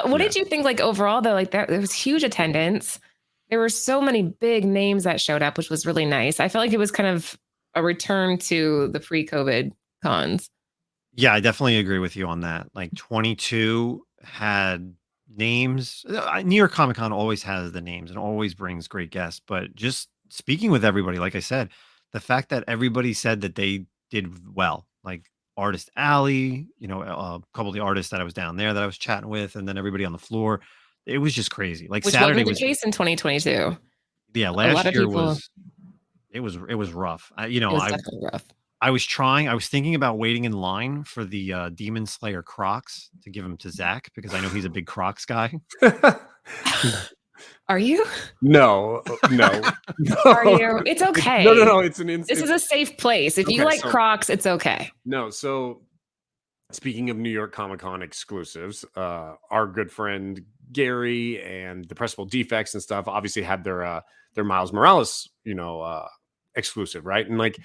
What did you think, like overall though? Like there was huge attendance. There were so many big names that showed up, which was really nice. I felt like it was kind of a return to the pre-COVID cons. Yeah, I definitely agree with you on that. Like 22 had names. New York Comic Con always has the names and always brings great guests. But just speaking with everybody, like I said, the fact that everybody said that they did well, like Artist Alley, a couple of the artists that I was down there that I was chatting with, and then everybody on the floor, it was just crazy. Like Which Saturday wasn't the case in 2022. Yeah, A lot last of year people- it was rough. It was definitely rough. I was thinking about waiting in line for the Demon Slayer Crocs to give them to Zach because I know he's a big Crocs guy. Are you? No. Are you? It's okay. No. This is a safe place. If you like Crocs, it's okay. No. So speaking of New York Comic Con exclusives, our good friend Gary and the Pressable Defects and stuff obviously had their Miles Morales, exclusive, right? And like,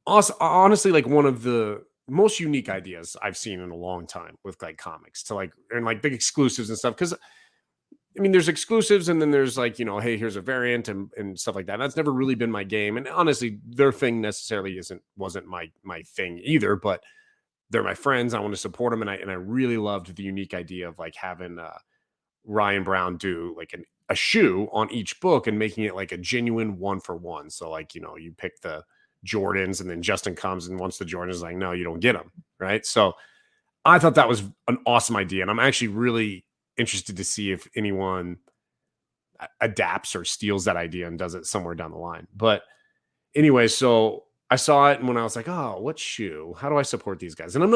honestly, like one of the most unique ideas I've seen in a long time with like comics to like and like big exclusives and stuff. Because I mean, there's exclusives and then there's like, hey, here's a variant and stuff like that. And that's never really been my game. And honestly, their thing necessarily wasn't my thing either, but they're my friends. I want to support them. And I really loved the unique idea of like having Ryan Brown do like a shoe on each book and making it like a genuine 1-for-1. So like, you pick the Jordans and then Justin comes and wants the Jordans, like, no, you don't get them. Right. So I thought that was an awesome idea. And I'm actually really interested to see if anyone adapts or steals that idea and does it somewhere down the line. But anyway, so I saw it and when I was like, oh, what shoe? How do I support these guys? And I'm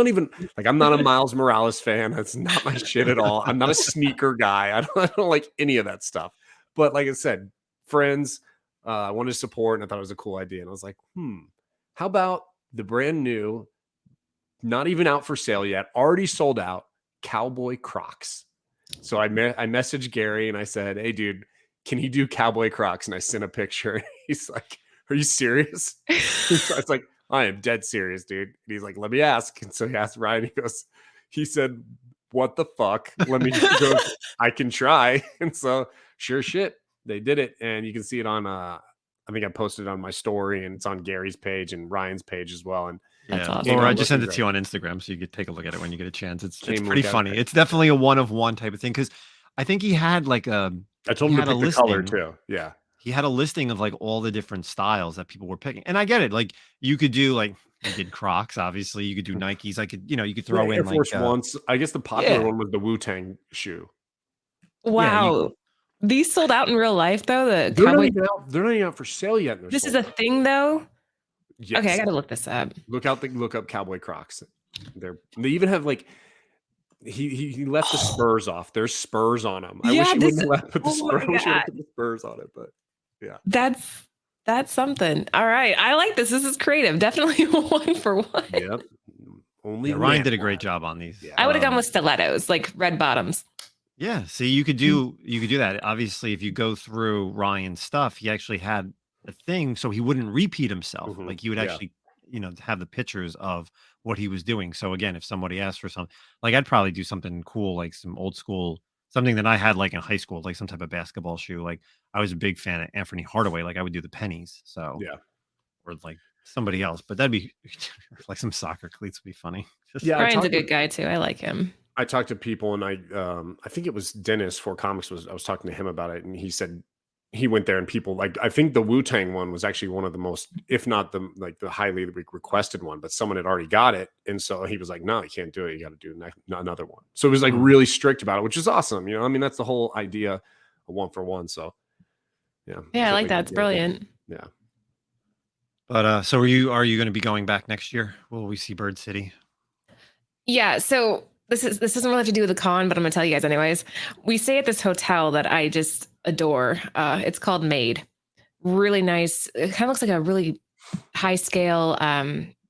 not a Miles Morales fan. That's not my shit at all. I'm not a sneaker guy. I don't like any of that stuff. But like I said, friends, I wanted to support and I thought it was a cool idea. And I was like, how about the brand new, not even out for sale yet, already sold out Cowboy Crocs? So I messaged Gary and I said, hey, dude, can he do Cowboy Crocs? And I sent a picture. He's like, are you serious? It's like, I am dead serious, dude. And he's like, let me ask. And so he asked Ryan, he said, what the fuck? Let me go. I can try. And so sure shit, they did it. And you can see it on, I think I posted it on my story and it's on Gary's page and Ryan's page as well. And that's awesome. Or I just sent it to you on Instagram so you could take a look at it when you get a chance. It's pretty funny. It's definitely a 1-of-1 type of thing because I think he had like I told him to pick the color too. Yeah. He had a listing of like all the different styles that people were picking. And I get it. Like you could do like you did Crocs, obviously. You could do Nikes. I could, you could throw in Air Force Ones. I guess the popular one was the Wu-Tang shoe. Wow. These sold out in real life though. They're not even out for sale yet. This is a thing though. Yes. Okay, I gotta look this up. Look up Cowboy Crocs. They even have like he left the spurs off. There's spurs on them. I wish he wouldn't have put the spurs on it, but yeah. That's something. All right. I like this. This is creative. Definitely 1-for-1. Yep. Ryan did a great job on these. Yeah. I would have gone with stilettos, like red bottoms. Yeah. See, you could do that. Obviously, if you go through Ryan's stuff, he actually had a thing so he wouldn't repeat himself. Mm-hmm. Like he would actually, have the pictures of what he was doing. So again, if somebody asked for something, like I'd probably do something cool, like some old school, something that I had like in high school, like some type of basketball shoe. Like I was a big fan of Anthony Hardaway. Like I would do the pennies. So yeah, or like somebody else, but that'd be like some soccer cleats would be funny. Ryan's a good guy too. I like him. I talked to people and I think it was Dennis for Comics I was talking to him about it and he said he went there and people like, I think the Wu-Tang one was actually one of the most, if not the highly requested one, but someone had already got it. And so he was like, no, you can't do it. You got to do another one. So he was like really strict about it, which is awesome. I mean, that's the whole idea of 1-for-1. So yeah. Yeah. I like that. It's brilliant. Yeah. But so are you going to be going back next year? Will we see Bird City? Yeah. So this doesn't really have to do with the con, but I'm gonna tell you guys anyways. We stay at this hotel that I just adore. It's called Maid. really nice. It kind of looks like a really high scale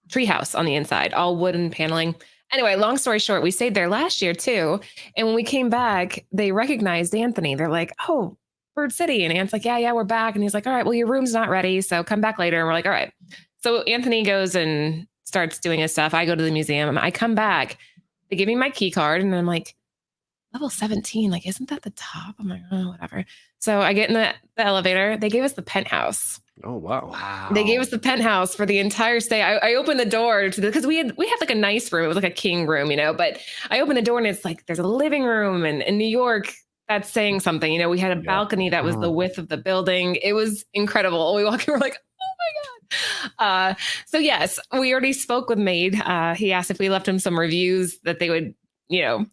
treehouse on the inside, all wooden paneling. Anyway, long story short, we stayed there last year too. And when we came back, they recognized Anthony. They're like, "Oh, Bird City." And Ant's like, "Yeah, we're back." And he's like, "All right, well, your room's not ready. So come back later." And we're like, "All right." So Anthony goes and starts doing his stuff. I go to the museum. I come back. They give me my key card. And I'm like, level 17. Like, isn't that the top? I'm like, oh, whatever. So I get in the elevator. They gave us the penthouse. Oh, wow. They gave us the penthouse for the entire stay. I opened the door to because we had like a nice room. It was like a king room, but I opened the door and it's like there's a living room, and in New York, that's saying something. We had a balcony that was the width of the building. It was incredible. We walk in, we're like, oh my God. So yes, we already spoke with Made. He asked if we left him some reviews that they would,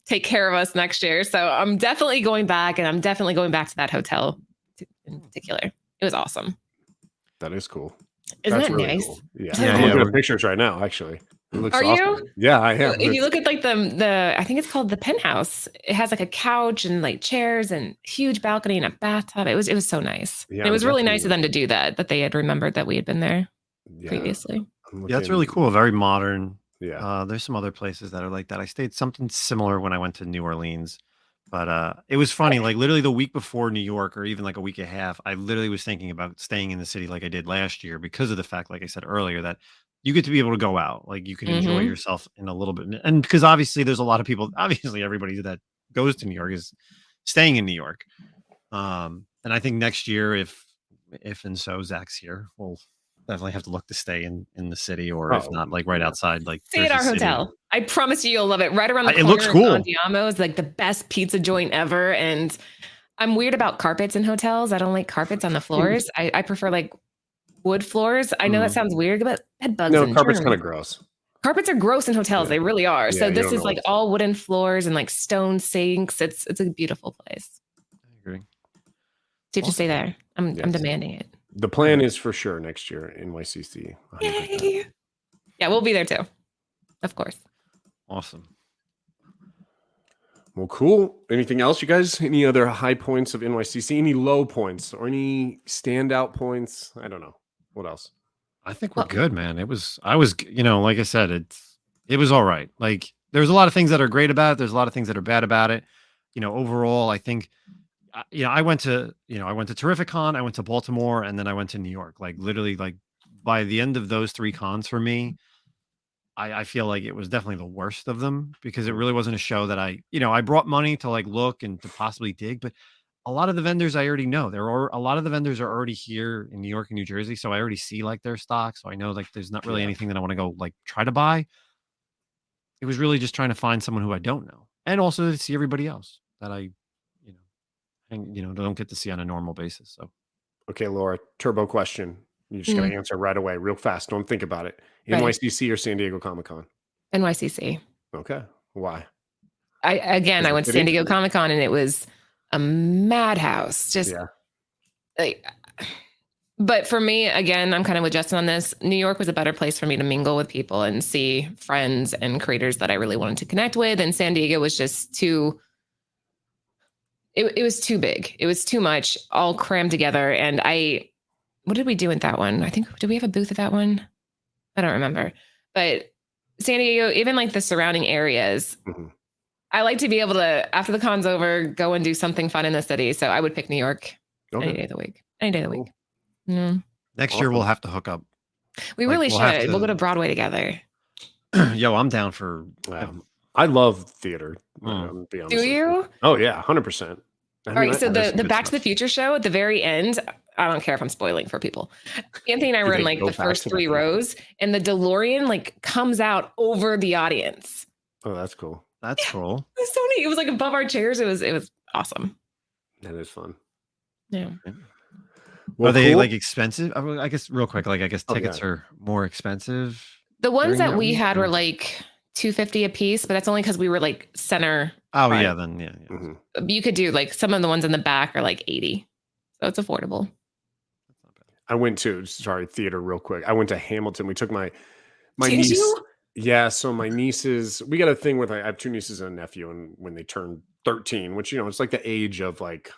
take care of us next year. So I'm definitely going back, and I'm definitely going back to that hotel in particular. It was awesome. That is cool. Isn't That's that really nice? cool. Yeah. Yeah, I'm yeah, looking at we're- pictures right now, actually. It looks Are awesome. you? Yeah, I am. If you look at like the I think it's called the penthouse. It has like a couch and like chairs and huge balcony and a bathtub. It was so nice. Yeah, It was really definitely. nice of them to do that they had remembered that we had been there Yeah, previously. I'm Yeah, that's looking- really cool. Very modern. Yeah. There's some other places that are like that. I stayed something similar when I went to New Orleans, but it was funny. Like literally the week before New York, or even like a week and a half, I literally was thinking about staying in the city like I did last year because of the fact, like I said earlier, that you get to be able to go out, like you can enjoy Mhm. yourself in a little bit, and because obviously there's a lot of people. Obviously, everybody that goes to New York is staying in New York. And I think next year, if and so Zach's here, we'll definitely have to look to stay in the city, or if Oh, not, like right outside, like Stay at our Jersey City. hotel. I promise you, you'll love it. Right around the It corner. looks cool. Andiamo is like the best pizza joint ever. And I'm weird about carpets in hotels. I don't like carpets on the floors. I prefer like wood floors. I know that sounds weird, but bed bugs. No, and carpet's germs. kind of gross. Carpets are gross in hotels. Yeah. They really are. Yeah, So you this don't is know like what's all wooden floors and like stone sinks. It's a beautiful place. I agree. So you have to stay there. I'm Yes. demanding it. The plan is for sure next year, NYCC. 100%. Yay! Yeah, we'll be there too. Of course. Awesome. Well, cool. Anything else, you guys? Any other high points of NYCC? Any low points or any standout points? I don't know. What else? I think we're Well- good, man. I was, like I said, it was all right. Like there's a lot of things that are great about it. There's a lot of things that are bad about it. Overall, I think, I went to Terrificon, I went to Baltimore, and then I went to New York. Like literally, like by the end of those 3 cons for me, I feel like it was definitely the worst of them because it really wasn't a show that I brought money to like look and to possibly dig, but a lot of the vendors I already know. A lot of the vendors are already here in New York and New Jersey, so I already see like their stock. So I know like there's not really anything that I want to go like try to buy. It was really just trying to find someone who I don't know, and also to see everybody else that I, don't get to see on a normal basis. So Okay, Laura, turbo question. You just got to answer right away, real fast. Don't think about it. Right. NYCC or San Diego Comic-Con? NYCC. Okay. Why? I Is it went to fitting? San Diego Comic Con and it was a madhouse. Just Yeah. like, but for me, again, I'm kind of with Justin on this. New York was a better place for me to mingle with people and see friends and creators that I really wanted to connect with. And San Diego was just too. It was too big. It was too much, all crammed together. And what did we do at that one? I think, did we have a booth at that one? I don't remember. But San Diego, even like the surrounding areas, Mhm. I like to be able to, after the con's over, go and do something fun in the city. So I would pick New York any Okay. day of the week. Any day of the Cool. week. Yeah. next year we'll Awesome. have to hook up. We Like, really we'll have should. to- We'll go to Broadway together. Yo, I'm down for. Wow. I love theater. Mm. Be honest Do with you? Oh, yeah. 100%. All right. So there's the good Back to the stuff. Future show at the very end, I don't care if I'm spoiling for people. Anthony and I Do were they in like go the back first to the 3 future? rows, and the DeLorean like comes out over the audience. Oh, that's cool. That's cool. It was so neat. It was like above our chairs. It was awesome. That is fun. Yeah. Are they cool. like expensive? I guess real quick, like I guess Oh, tickets yeah. are more expensive. The ones During that that we week, had or- were like $250 a piece, but that's only because we were like center. Oh Right. yeah, then yeah. Mhm. You could do like some of the ones in the back are like 80. So it's affordable. That's not bad. I went to, theater real quick. I went to Hamilton. We took my Did niece. you? Yeah, so my nieces, we got a thing with, I have 2 nieces and a nephew, and when they turn 13, which, it's like the age of like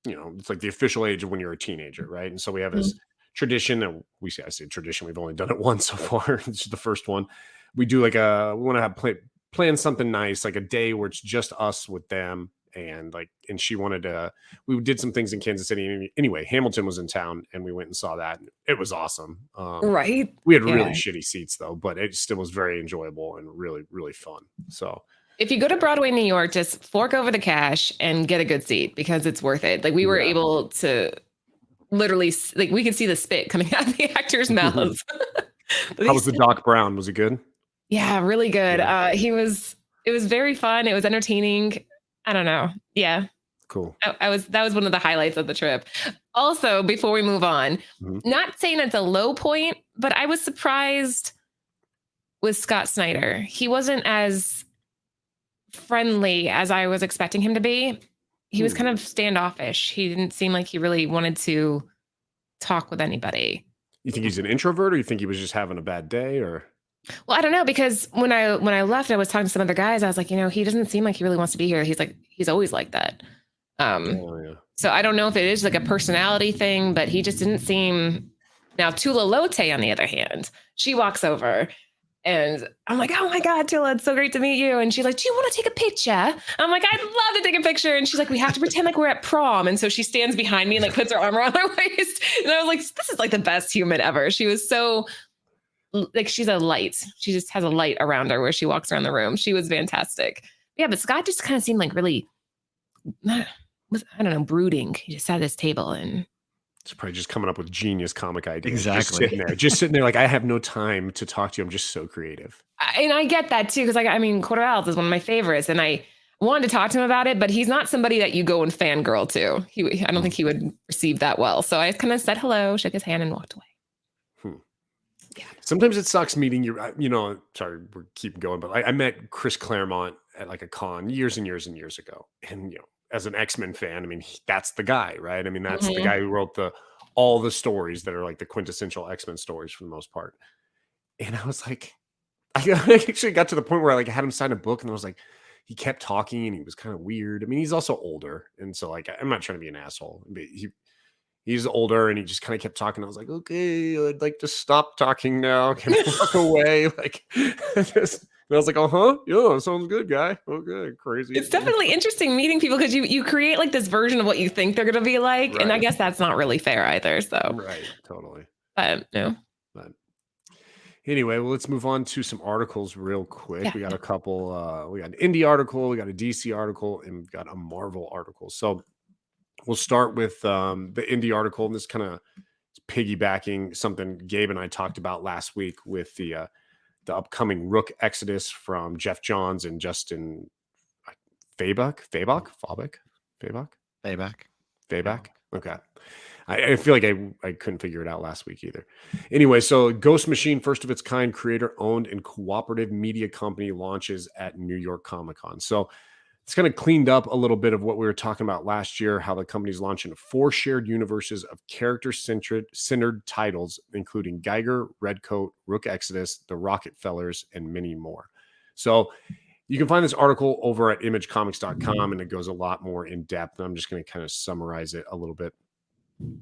it's like the official age of when you're a teenager, right? And so we have this tradition, and I say tradition, we've only done it once so far. It's the first one. We do like we want to have plan something nice, like a day where it's just us with them. And she wanted to, we did some things in Kansas City. Anyway, Hamilton was in town and we went and saw that. And it was awesome. Right. We had really shitty seats though, but it still was very enjoyable and really, really fun. So if you go to Broadway, New York, just fork over the cash and get a good seat because it's worth it. Like we were able to literally, like we could see the spit coming out of the actors' mouths. How was the Doc Brown? Was he good? Yeah, really good. Yeah. It was very fun. It was entertaining. I don't know. Yeah. Cool. That was one of the highlights of the trip. Also, before we move on, not saying it's a low point, but I was surprised with Scott Snyder. He wasn't as friendly as I was expecting him to be. He was kind of standoffish. He didn't seem like he really wanted to talk with anybody. You think he's an introvert, or you think he was just having a bad day, or? Well, I don't know, because when I left, I was talking to some other guys. I was like, he doesn't seem like he really wants to be here. He's like, he's always like that. So I don't know if it is like a personality thing, but he just didn't seem. Now, Tula Lote, on the other hand, she walks over and I'm like, oh my God, Tula, it's so great to meet you. And she's like, do you want to take a picture? I'm like, I'd love to take a picture. And she's like, we have to pretend like we're at prom. And so she stands behind me and like puts her arm around my waist. And I was like, this is like the best human ever. She was so like, she's a light. She just has a light around her where she walks around the room. She was fantastic. Yeah, but Scott just kind of seemed like really, I don't know, brooding. He just sat at his table and it's probably just coming up with genius comic ideas. Exactly. Just sitting there like, I have no time to talk to you. I'm just so creative. And I get that too, because Corvallis is one of my favorites, and I wanted to talk to him about it, but he's not somebody that you go and fangirl to. I don't think he would receive that well. So I kind of said hello, shook his hand, and walked away. Yeah. Sometimes it sucks meeting you. Sorry, we're keeping going, but I met Chris Claremont at like a con years and years and years ago, and as an X-Men fan, that's the guy, right? That's the guy who wrote all the stories that are like the quintessential X-Men stories for the most part. And I was like, I actually got to the point where I had him sign a book, and I was like, he kept talking and he was kind of weird. He's also older, and so I'm not trying to be an asshole, but he's older, and he just kind of kept talking. I was like, okay, I'd like to stop talking now. Can I walk away? And I was like, yeah, sounds good, guy. Okay, crazy. It's definitely interesting meeting people, because you create like this version of what you think they're going to be like. Right. And I guess that's not really fair either. So right, totally. No. But anyway, well, let's move on to some articles real quick. Yeah. We got a couple. We got an indie article, we got a DC article, and we've got a Marvel article. So we'll start with the indie article, and this kind of piggybacking something Gabe and I talked about last week with the upcoming Rook Exodus from Jeff Johns and Justin Fabok. Okay. I feel like I couldn't figure it out last week either. Anyway, so Ghost Machine, first of its kind, creator-owned and cooperative media company, launches at New York Comic Con. So it's kind of cleaned up a little bit of what we were talking about last year, how the company's launching 4 shared universes of character-centered titles, including Geiger, Redcoat, Rook Exodus, The Rockefellers, and many more. So you can find this article over at imagecomics.com, and it goes a lot more in depth. I'm just going to kind of summarize it a little bit.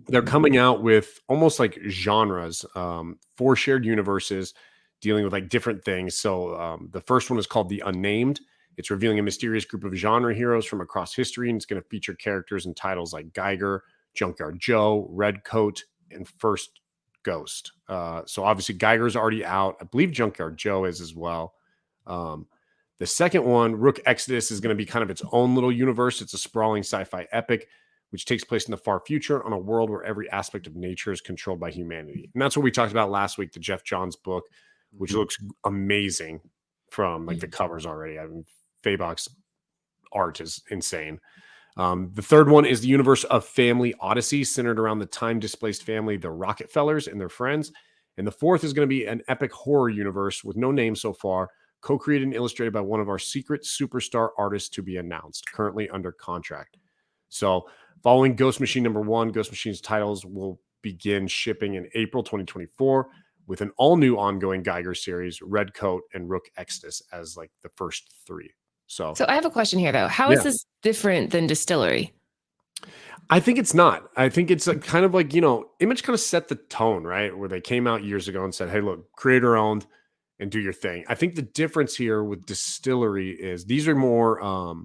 They're coming out with almost like genres, 4 shared universes dealing with like different things. So the first one is called The Unnamed. It's revealing a mysterious group of genre heroes from across history, and it's going to feature characters and titles like Geiger, Junkyard Joe, Redcoat, and First Ghost. So obviously Geiger's already out. I believe Junkyard Joe is as well. The second one, Rook Exodus, is going to be kind of its own little universe. It's a sprawling sci-fi epic, which takes place in the far future on a world where every aspect of nature is controlled by humanity. And that's what we talked about last week, the Jeff Johns book, which looks amazing from like the covers already. Fabok's art is insane. The third one is the universe of Family Odyssey, centered around the time-displaced family, the Rockefellers, and their friends. And the fourth is going to be an epic horror universe with no name so far, co-created and illustrated by one of our secret superstar artists to be announced, currently under contract. So following Ghost Machine #1, Ghost Machine's titles will begin shipping in April 2024 with an all-new ongoing Geiger series, Redcoat and Rook Exodus as like the first 3. So I have a question here, though. How is this different than Distillery? I think it's not. I think it's a kind of like, Image kind of set the tone, right? Where they came out years ago and said, hey, look, creator owned and do your thing. I think the difference here with Distillery is these are more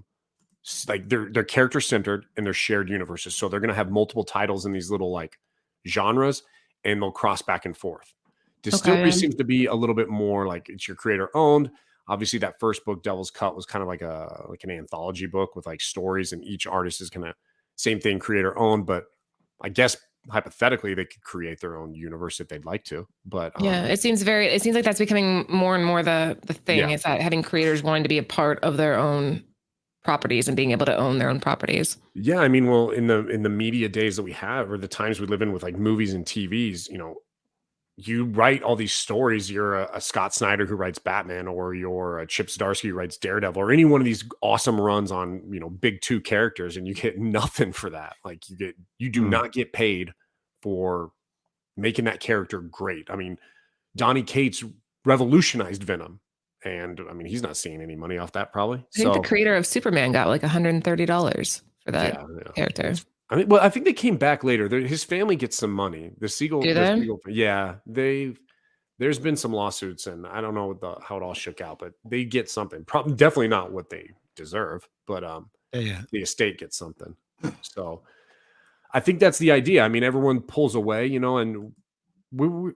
like they're character centered and they're shared universes. So they're going to have multiple titles in these little like genres and they'll cross back and forth. Distillery Okay. seems to be a little bit more like it's your creator owned. Obviously, that first book, Devil's Cut, was kind of like an anthology book with like stories, and each artist is gonna same thing, creator owned. But I guess hypothetically, they could create their own universe if they'd like to. But Yeah, it seems like that's becoming more and more the thing. Yeah. Is that having creators wanting to be a part of their own properties and being able to own their own properties. yeah, I mean, well, in the media days that we have, or the times we live in with like movies and TVs, you write all these stories. You're a Scott Snyder who writes Batman, or you're a Chip Zdarsky who writes Daredevil, or any one of these awesome runs on, big two characters, and you get nothing for that. Like you do not get paid for making that character great. I mean, Donny Cates revolutionized Venom, and I mean, he's not seeing any money off that probably. I think the creator of Superman got like $130 for that character. I mean, well, I think they came back later. His family gets some money. The Siegel, Do they? Yeah, there's been some lawsuits, and I don't know how it all shook out, but they get something. Probably, definitely not what they deserve, but Yeah. the estate gets something. So, I think that's the idea. I mean, everyone pulls away, and we were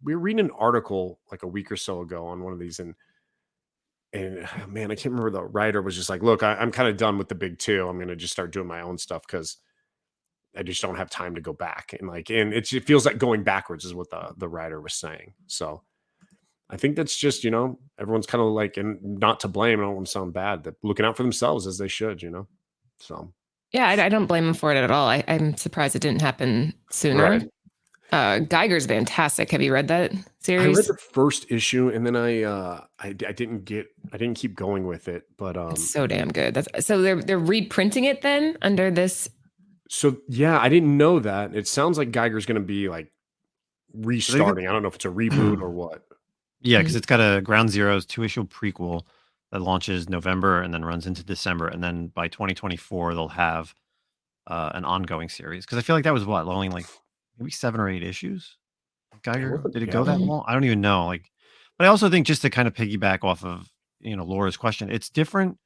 reading an article like a week or so ago on one of these, and man, I can't remember. The writer was just like, "Look, I'm kind of done with the big two. I'm going to just start doing my own stuff because." I just don't have time to go back. And it feels like going backwards is what the writer was saying. So I think that's just, everyone's kind of like, and not to blame, I don't want to sound bad, that looking out for themselves as they should, so. Yeah, I don't blame him for it at all. I'm surprised it didn't happen sooner. Right. Geiger's fantastic. Have you read that series? I read the first issue and then I didn't keep going with it, but it's so damn good. So they're reprinting it then under this. So yeah, I didn't know that. It sounds like Geiger's going to be like restarting. I don't know if it's a reboot or what. Yeah, because it's got a Ground Zeroes 2-issue prequel that launches November and then runs into December, and then by 2024 they'll have an ongoing series. Because I feel like that was only like maybe 7 or 8 issues. Geiger, did it go that long? I don't even know. But I also think, just to kind of piggyback off of Laura's question, it's different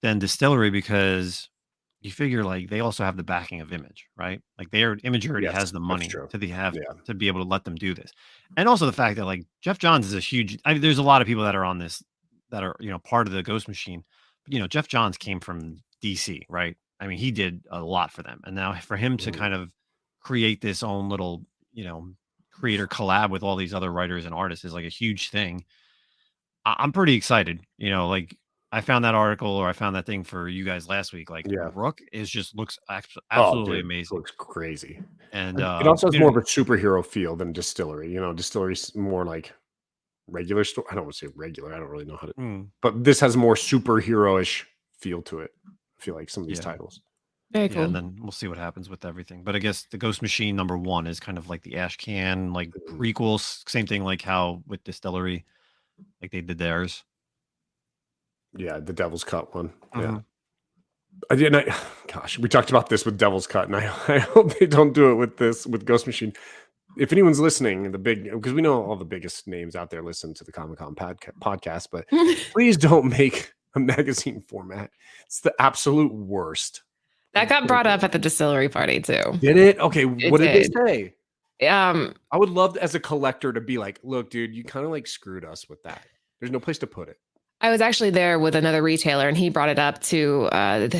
than Distillery because you figure like they also have the backing of Image, right? Like Image already has the money to be able to let them do this. And also the fact that like Jeff Johns is a huge, there's a lot of people that are on this that are, part of the Ghost Machine. But, Jeff Johns came from DC, right? I mean, he did a lot for them. And now for him to kind of create this own little, creator collab with all these other writers and artists is like a huge thing. I'm pretty excited, like, I found that article, or I found that thing for you guys last week. Like, Rook looks absolutely amazing. Looks crazy. And it also has more of a superhero feel than Distillery. Distillery's more like regular story. I don't want to say regular. I don't really know how to. But this has more superhero-ish feel to it. I feel like some of these titles. Very cool. And then we'll see what happens with everything. But I guess the Ghost Machine #1 is kind of like the Ash Can prequels. Same thing like how with Distillery, like they did theirs. Yeah, the Devil's Cut one. Yeah. Gosh, we talked about this with Devil's Cut, and I hope they don't do it with Ghost Machine. If anyone's listening, because we know all the biggest names out there listen to the Comic-Con podcast, but please don't make a magazine format. It's the absolute worst. That got brought up at the Distillery party too. Did it? Okay, what did they say? I would love as a collector to be like, look, dude, you kind of like screwed us with that. There's no place to put it. I was actually there with another retailer, and he brought it up to God,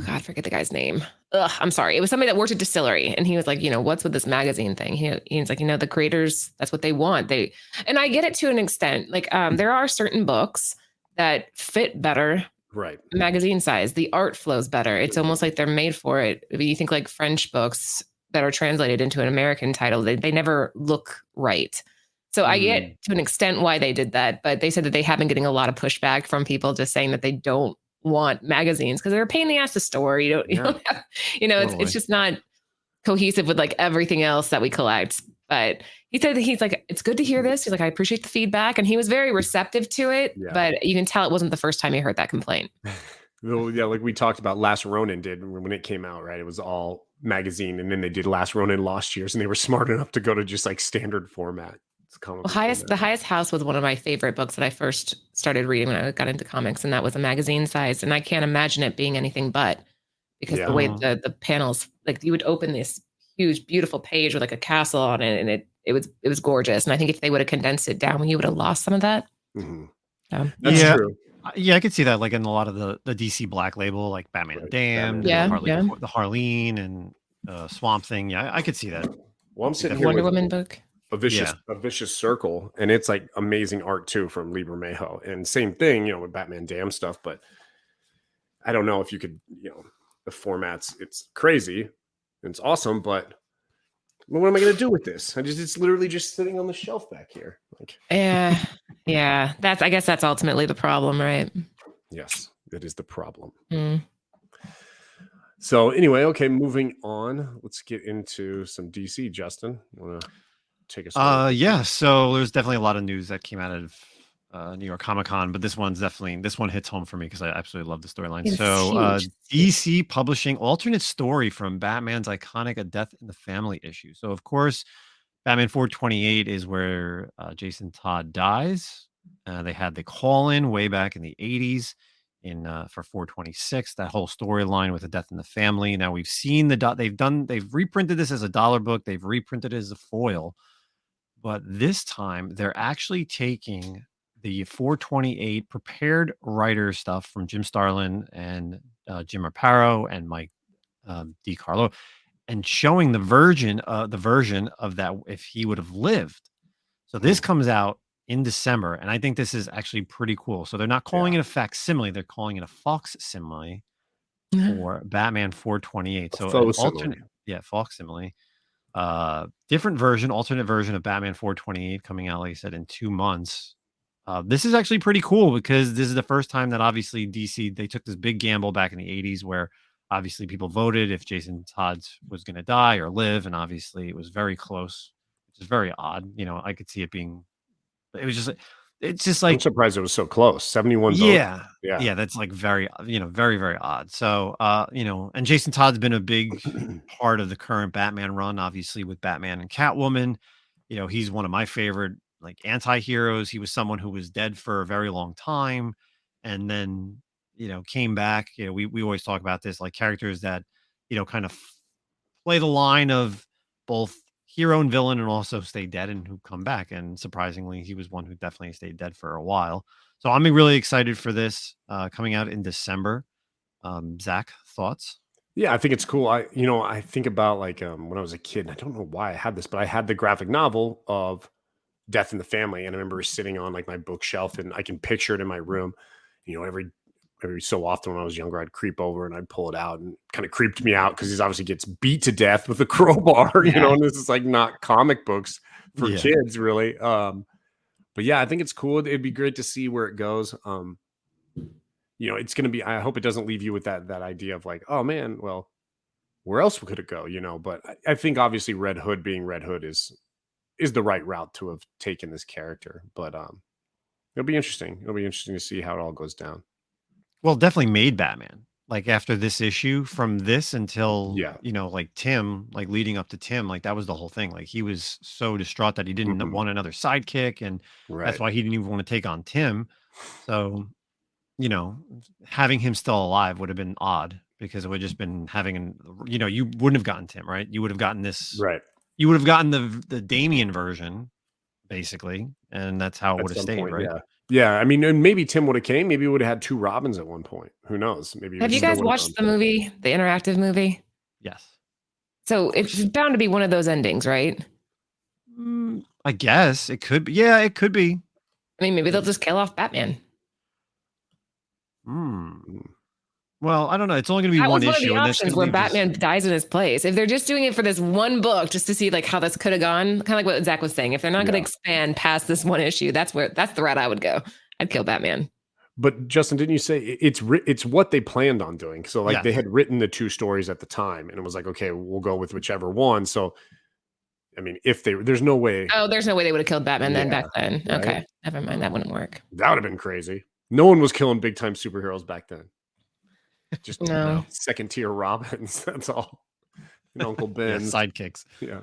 I forget the guy's name. I'm sorry. It was somebody that worked at Distillery, and he was like, what's with this magazine thing? He's like, the creators, that's what they want. And I get it to an extent. Like, there are certain books that fit better, right? Magazine size. The art flows better. It's almost like they're made for it. If you think like French books that are translated into an American title, they never look right. So I get to an extent why they did that, but they said that they have been getting a lot of pushback from people just saying that they don't want magazines because they're a pain in the ass to store. You don't have, it's just not cohesive with like everything else that we collect. But he said that he's like, it's good to hear this. He's like, I appreciate the feedback. And he was very receptive to it, but you can tell it wasn't the first time he heard that complaint. Though, yeah, like we talked about, Last Ronin did when it came out, right? It was all magazine, and then they did Last Ronin Lost Years, and they were smart enough to go to just like standard format. It's comic book The format. highest house was one of my favorite books that I first started reading when I got into comics, and that was a magazine size. And I can't imagine it being anything but, because Yeah. the way the panels, like you would open this huge, beautiful page with like a castle on it, and it was gorgeous. And I think if they would have condensed it down, you would have lost some of that. Mhm. So, That's Yeah. true. Yeah, I could see that like in a lot of the DC Black Label, like Batman Right. Damned, Batman Yeah, and the Harleen and Swamp Thing. Yeah, I could see that. Well, I'm the sitting here Wonder with Woman book. a vicious circle, and it's like amazing art too from Liber Mejo, and same thing, with Batman Damn stuff. But I don't know if you could, the formats, it's crazy, it's awesome, but what am I going to do with this? It's literally just sitting on the shelf back here. Like, Yeah, yeah. I guess that's ultimately the problem, right? yes, it is the problem. Mm. So anyway, okay, moving on. Let's get into some DC. Justin, you want to take us? Yeah. So there's definitely a lot of news that came out of New York Comic Con, but this one hits home for me because I absolutely love the storyline. It's So huge. DC publishing alternate story from Batman's iconic A Death in the Family issue. So of course, Batman 428 is where Jason Todd dies. They had the call in way back in the 80s for 426, that whole storyline with A Death in the Family. Now we've seen they've reprinted this as a dollar book, they've reprinted it as a foil, but this time they're actually taking the 428 prepared writer stuff from Jim Starlin and Jim Aparo and Mike DiCarlo, and showing the version of that if he would have lived. So this comes out in December, and I think this is actually pretty cool. So they're not calling it a facsimile; they're calling it a facsimile for Batman 428. So an alternate, facsimile, different version, alternate version of Batman 428 coming out, like I said, in 2 months. This is actually pretty cool because this is the first time that obviously DC, they took this big gamble back in the 80s where obviously people voted if Jason Todd was going to die or live, and obviously it was very close, which is very odd. I could see it being. It's just like, I'm surprised it was so close. 71 votes. Yeah, that's like very, very, very odd. So, and Jason Todd's been a big part of the current Batman run, obviously with Batman and Catwoman. He's one of my favorite like anti-heroes. He was someone who was dead for a very long time and then, came back. We always talk about this, like characters that, kind of play the line of both hero and villain and also stay dead and who come back. And surprisingly, he was one who definitely stayed dead for a while. So I'm really excited for this coming out in December. Zach, thoughts? Yeah, I think it's cool. I think about like when I was a kid, and I don't know why I had this, but I had the graphic novel of Death in the Family, and I remember sitting on like my bookshelf, and I can picture it in my room. Every so often when I was younger, I'd creep over and I'd pull it out, and kind of creeped me out because he obviously gets beat to death with a crowbar, and this is like not comic books for kids really. But yeah, I think it's cool. It'd be great to see where it goes. It's going to be, I hope it doesn't leave you with that idea of like, oh man, well, where else could it go? But I think obviously Red Hood being Red Hood is the right route to have taken this character. But it'll be interesting. It'll be interesting to see how it all goes down. Well, definitely made Batman. Like after this issue, from this until like Tim, like leading up to Tim, like that was the whole thing. Like he was so distraught that he didn't want another sidekick, and that's why he didn't even want to take on Tim. So, having him still alive would have been odd because it would have just been having you wouldn't have gotten Tim, right? You would have gotten this, right? You would have gotten the Damian version, basically, and that's how it would have stayed, right? Yeah, I mean, and maybe Tim would have came. Maybe we would have had 2 Robins at one point. Who knows? Maybe. Have you guys watched the movie, the interactive movie? Yes. So it's bound to be one of those endings, right? I guess it could be. Yeah, it could be. I mean, maybe they'll just kill off Batman. Well, I don't know. It's only going to be one issue. One of the options where Batman dies in his place. If they're just doing it for this one book, just to see like how this could have gone, kind of like what Zach was saying. If they're not going to expand past this one issue, that's the route I would go. I'd kill Batman. But Justin, didn't you say it's what they planned on doing? So like they had written the 2 stories at the time, and it was like, okay, we'll go with whichever one. So, I mean, there's no way. Oh, there's no way they would have killed Batman then back then. Right? Okay, never mind. That wouldn't work. That would have been crazy. No one was killing big time superheroes back then. Just No. second tier Robins. That's all. And Uncle Yeah, Ben's. sidekicks. Yeah.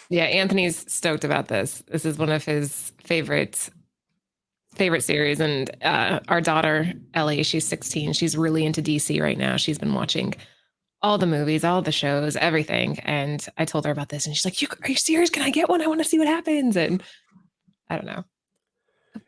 Yeah, Anthony's stoked about this. This is one of his favorite series. And our daughter, Ellie, she's 16. She's really into DC right now. She's been watching all the movies, all the shows, everything. And I told her about this, and she's like, "Are you serious? Can I get one? I want to see what happens." And I don't know.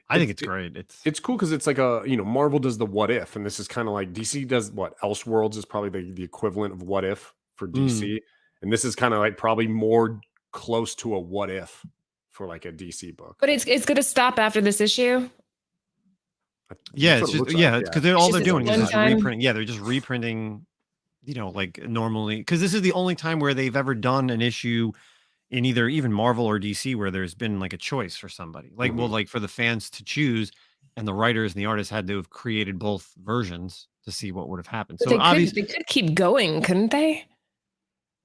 I think it's great. It's cool because it's like Marvel does the what if, and this is kind of like DC does what Elseworlds is probably the equivalent of what if for DC, and this is kind of like probably more close to a what if for like a DC book. But it's going to stop after this issue. Yeah, That's it's what it just looks like, it's because all It's they're just doing is one just time. reprinting. Yeah, they're just reprinting. Like normally, because this is the only time where they've ever done an issue in either even Marvel or DC where there's been like a choice for somebody. Like, well, like for the fans to choose, and the writers and the artists had to have created both versions to see what would have happened. But So they obviously, could keep going, couldn't they?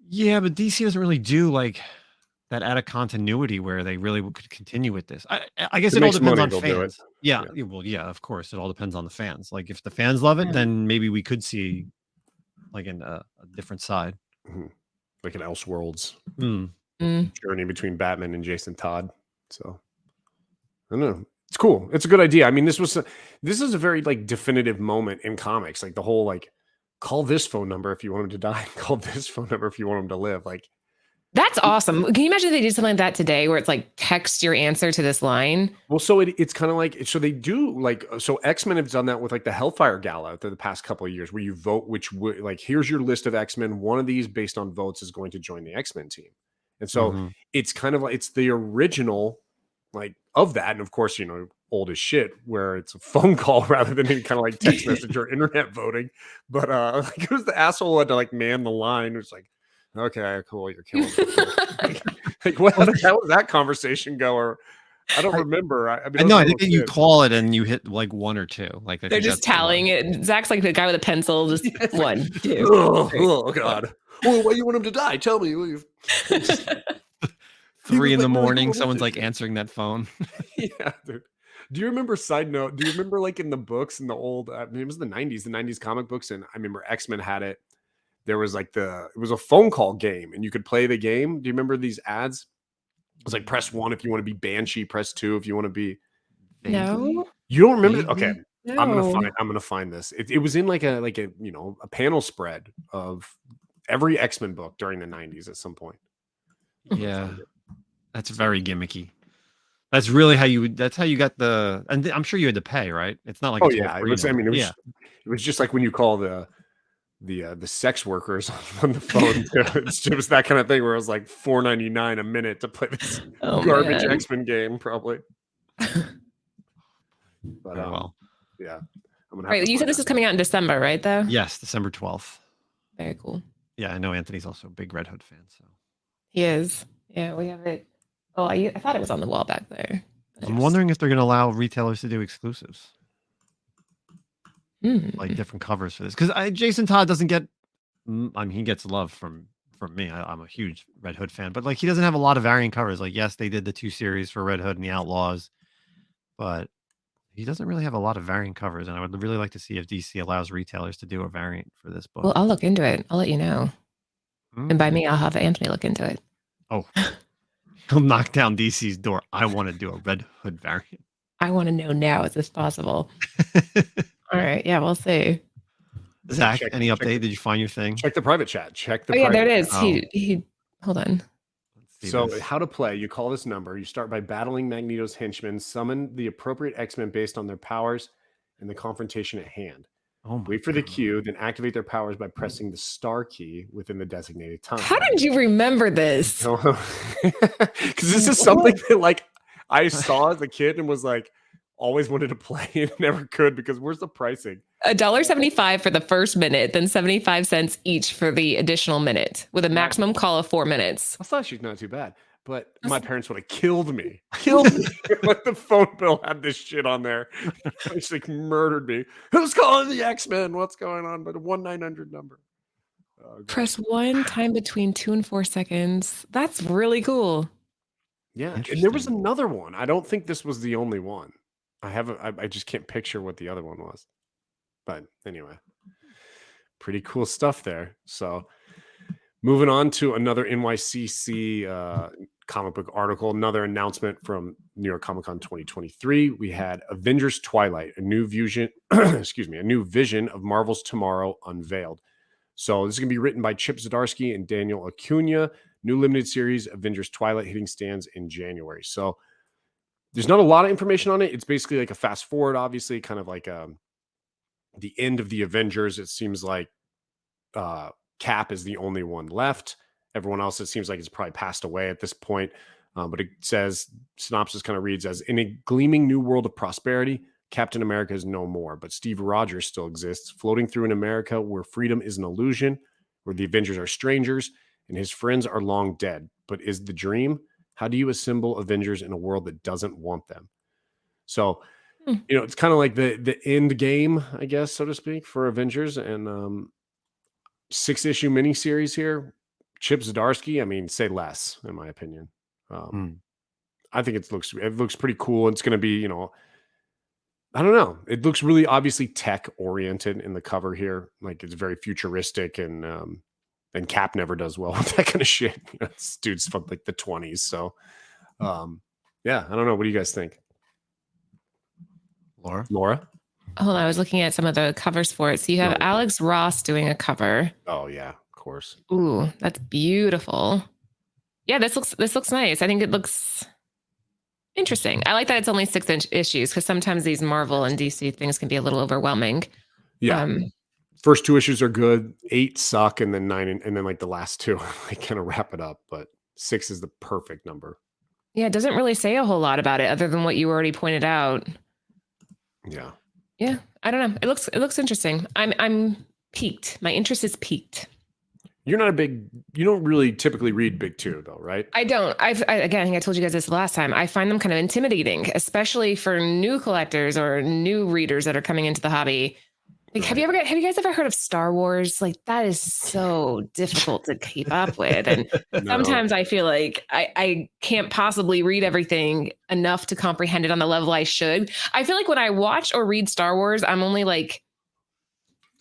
yeah, but DC doesn't really do like that out of continuity where they really could continue with this. I guess If it it all makes depends money, on they'll do it. fans. Yeah, well, yeah, of course, it all depends on the fans. Like if the fans love it, then maybe we could see like a different side. Like an Elseworlds Mm. journey between Batman and Jason Todd. So I don't know. It's cool. It's a good idea. I mean, this is a very like definitive moment in comics. Like the whole like call this phone number if you want him to die. Call this phone number if you want him to live. Like That's awesome. Can you imagine if they did something like that today where it's like text your answer to this line? well, so it's kind of like so they do like so X-Men have done that with like the Hellfire Gala the past couple of years where you vote which would like here's your list of X-Men. One of these based on votes is going to join the X-Men team. And so it's kind of like it's the original like of that. And of course, old as shit where it's a phone call rather than any kind of like text message or internet voting. But like it was the asshole who had to like man the line. It was like, okay, cool, you're killing me. Like what how did that conversation go? Or I don't remember. I mean, No, I think that you call it and you hit like one or two. Like They're just tallying it. Zach's like the guy with a pencil, just 1, 2. Oh God. Well, why you want him to die? Tell me. 3 in the morning, someone's like answering that phone. Yeah, dude. Do you remember? Side note. Do you remember like in the books in the old? I mean, it was the '90s comic books, and I remember X-Men had it. There was like it was a phone call game, and you could play the game. Do you remember these ads? It was like press 1 if you want to be Banshee, press 2 if you want to be. No. You don't remember? Okay, No. I'm gonna find this. It was in like a a panel spread of every X-Men book during the '90s at some point. Yeah, that's very gimmicky. That's really how you. That's how you got the. And I'm sure you had to pay, right? It's not like. Oh it's all yeah, it free was. I now. mean, it was just like when you call the sex workers on the phone. It was that kind of thing where it was like $4.99 a minute to play this garbage man. X-Men game, probably. But Very well. yeah, I'm gonna. Right. You said this is coming out in December, right? Though. Yes, December 12th. Very cool. Yeah, I know Anthony's also a big Red Hood fan. So He is. Yeah, we have it. Oh, I thought it was on the wall back there. I'm wondering if they're going to allow retailers to do exclusives, like different covers for this. Because Jason Todd doesn't get. I mean, he gets love from me. I'm a huge Red Hood fan, but like he doesn't have a lot of variant covers. Like, yes, they did the 2 series for Red Hood and the Outlaws, but he doesn't really have a lot of variant covers. And I would really like to see if DC allows retailers to do a variant for this book. Well, I'll look into it. I'll let you know. And by me, I'll have Anthony look into it. Oh, he'll knock down DC's door. I want to do a Red Hood variant. I want to know now. Is this possible? All right. Yeah, we'll see. Zach, any update? Did you find your thing? Check the private chat. Check the. Oh yeah, there it is. Oh. He. Hold on. So how to play, you call this number, you start by battling Magneto's henchmen, summon the appropriate X-Men based on their powers and the confrontation at hand. Wait for the cue, then activate their powers by pressing the star key within the designated time. How did you remember this? Because this is something that like I saw as a kid and was like always wanted to play and never could because where's the pricing? $1.75 for the first minute, then 75 cents each for the additional minute, with a maximum call of 4 minutes. I thought she's not too bad, but my parents would have killed me. Like the phone bill had this shit on there. It's like murdered me. Who's calling the X-Men? What's going on? But a 1-900 number. Oh, Press 1 time between 2 and 4 seconds. That's really cool. Yeah, and there was another one. I don't think this was the only one. I just can't picture what the other one was. But anyway, pretty cool stuff there. So moving on to another NYCC comic book article, another announcement from New York Comic Con 2023. We had Avengers Twilight, a new vision, a new vision of Marvel's tomorrow unveiled. So this is going to be written by Chip Zdarsky and Daniel Acuna. New limited series, Avengers Twilight, hitting stands in January. So there's not a lot of information on it. It's basically like a fast forward, obviously, kind of like the end of the Avengers. It seems like Cap is the only one left. Everyone else, it seems like it's probably passed away at this point. But it says, synopsis kind of reads as, in a gleaming new world of prosperity, Captain America is no more, but Steve Rogers still exists, floating through an America where freedom is an illusion, where the Avengers are strangers, and his friends are long dead. But is the dream? How do you assemble Avengers in a world that doesn't want them? So, it's kind of like the end game, I guess, so to speak, for Avengers. And 6-issue miniseries here. Chip Zdarsky, I mean, say less, in my opinion. I think it looks pretty cool. It's going to be, I don't know. It looks really obviously tech oriented in the cover here. Like it's very futuristic, and Cap never does well with that kind of shit. This dude's from like the 20s. So, yeah, I don't know. What do you guys think? Laura? Hold on, I was looking at some of the covers for it. So you have Alex Ross doing a cover. Oh yeah, of course. Ooh, that's beautiful. Yeah, this looks nice. I think it looks interesting. I like that it's only 6 issues, because sometimes these Marvel and DC things can be a little overwhelming. Yeah. First 2 issues are good. 8 suck, and then 9 and then like the last 2 like kind of wrap it up. But 6 is the perfect number. Yeah, it doesn't really say a whole lot about it other than what you already pointed out. Yeah. Yeah, I don't know. It looks interesting. I'm piqued. My interest is piqued. You're not you don't really typically read Big 2 though, right? I don't. Again, I think I told you guys this last time. I find them kind of intimidating, especially for new collectors or new readers that are coming into the hobby. Like, have you guys ever heard of Star Wars? Like, that is so difficult to keep up with. And sometimes I feel like I can't possibly read everything enough to comprehend it on the level I should. I feel like when I watch or read Star Wars, I'm only like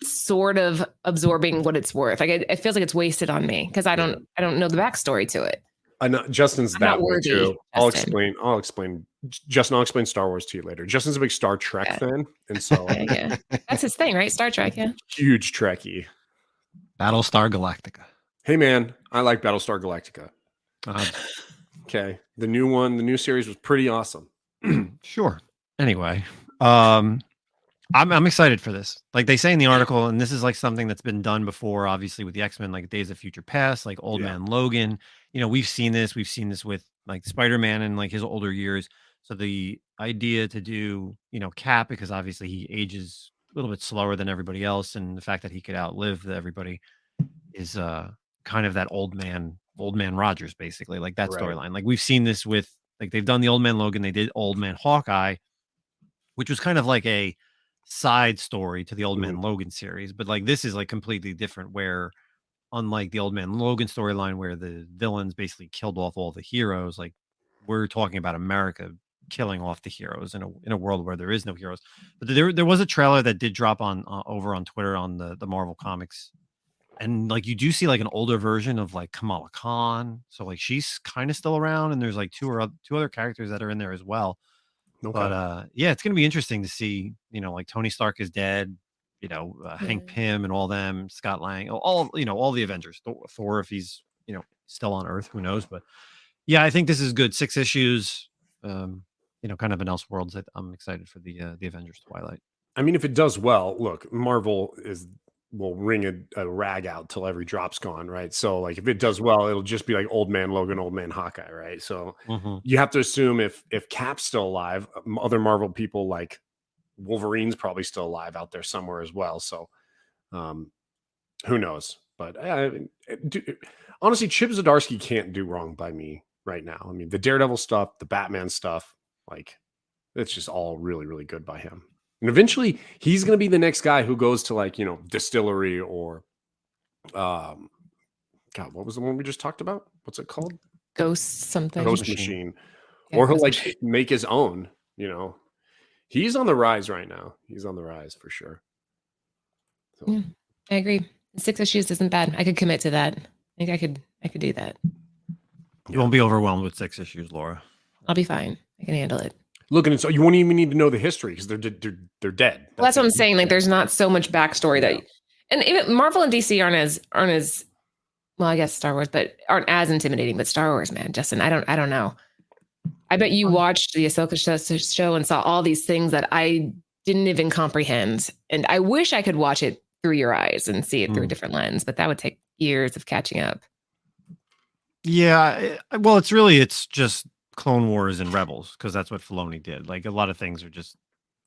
sort of absorbing what it's worth. Like it feels like it's wasted on me because I don't know the backstory to it. I know Justin's I'm that not way worthy, too. Justin. I'll explain. Justin, I'll explain Star Wars to you later. Justin's a big Star Trek fan, and so yeah. That's his thing, right? Star Trek, yeah. Huge Trekkie. Battlestar Galactica. Hey man, I like Battlestar Galactica. Okay, the new series was pretty awesome. Sure. Anyway, I'm excited for this. Like they say in the article, and this is like something that's been done before, obviously with the X-Men, like Days of Future Past, like Old Man Logan. We've seen this with like Spider-Man in like his older years. So the idea to do, Cap, because obviously he ages a little bit slower than everybody else, and the fact that he could outlive everybody is kind of that old man Rogers, basically, like that storyline. Like we've seen this with, like, they've done the Old Man Logan, they did Old Man Hawkeye, which was kind of like a side story to the Old Man Logan series, but like this is like completely different, where unlike the Old Man Logan storyline where the villains basically killed off all the heroes, like we're talking about America killing off the heroes in a world where there is no heroes. But there was a trailer that did drop on over on Twitter on the Marvel Comics, and like you do see like an older version of like Kamala Khan, so like she's kind of still around, and there's like two other characters that are in there as well. Okay. But yeah, it's gonna be interesting to see, like Tony Stark is dead, Hank Pym and all them, Scott Lang, all the Avengers, Thor, if he's still on Earth, who knows? But yeah, I think this is good. 6 issues, kind of an Elseworlds. I'm excited for the Avengers Twilight. I mean, if it does well, look, Marvel will ring a rag out till every drop's gone, right? So like if it does well, it'll just be like Old Man Logan, Old Man Hawkeye, right? So you have to assume if Cap's still alive, other Marvel people like Wolverine's probably still alive out there somewhere as well. So who knows? But honestly, Chip Zdarsky can't do wrong by me right now. I mean, the Daredevil stuff, the Batman stuff, like it's just all really, really good by him. And eventually he's going to be the next guy who goes to like, Distillery or, God, what was the one we just talked about? What's it called? Ghost something. Ghost Machine. Yeah, or he'll Ghost like Machine. make his own, He's on the rise right now. He's on the rise for sure. So, I agree. 6 issues isn't bad. I could commit to that. I think I could do that. You won't be overwhelmed with 6 issues, Laura. I'll be fine. I can handle it. Look, and so you won't even need to know the history because they're dead. Well, that's what I'm it. saying. Like, there's not so much backstory that, and even Marvel and DC aren't as well, I guess Star Wars, but aren't as intimidating. But Star Wars, man, Justin, I don't know. I bet you watched the Ahsoka show and saw all these things that I didn't even comprehend, and I wish I could watch it through your eyes and see it through a different lens, but that would take years of catching up. Yeah, well, it's just Clone Wars and Rebels because that's what Filoni did. Like a lot of things are just,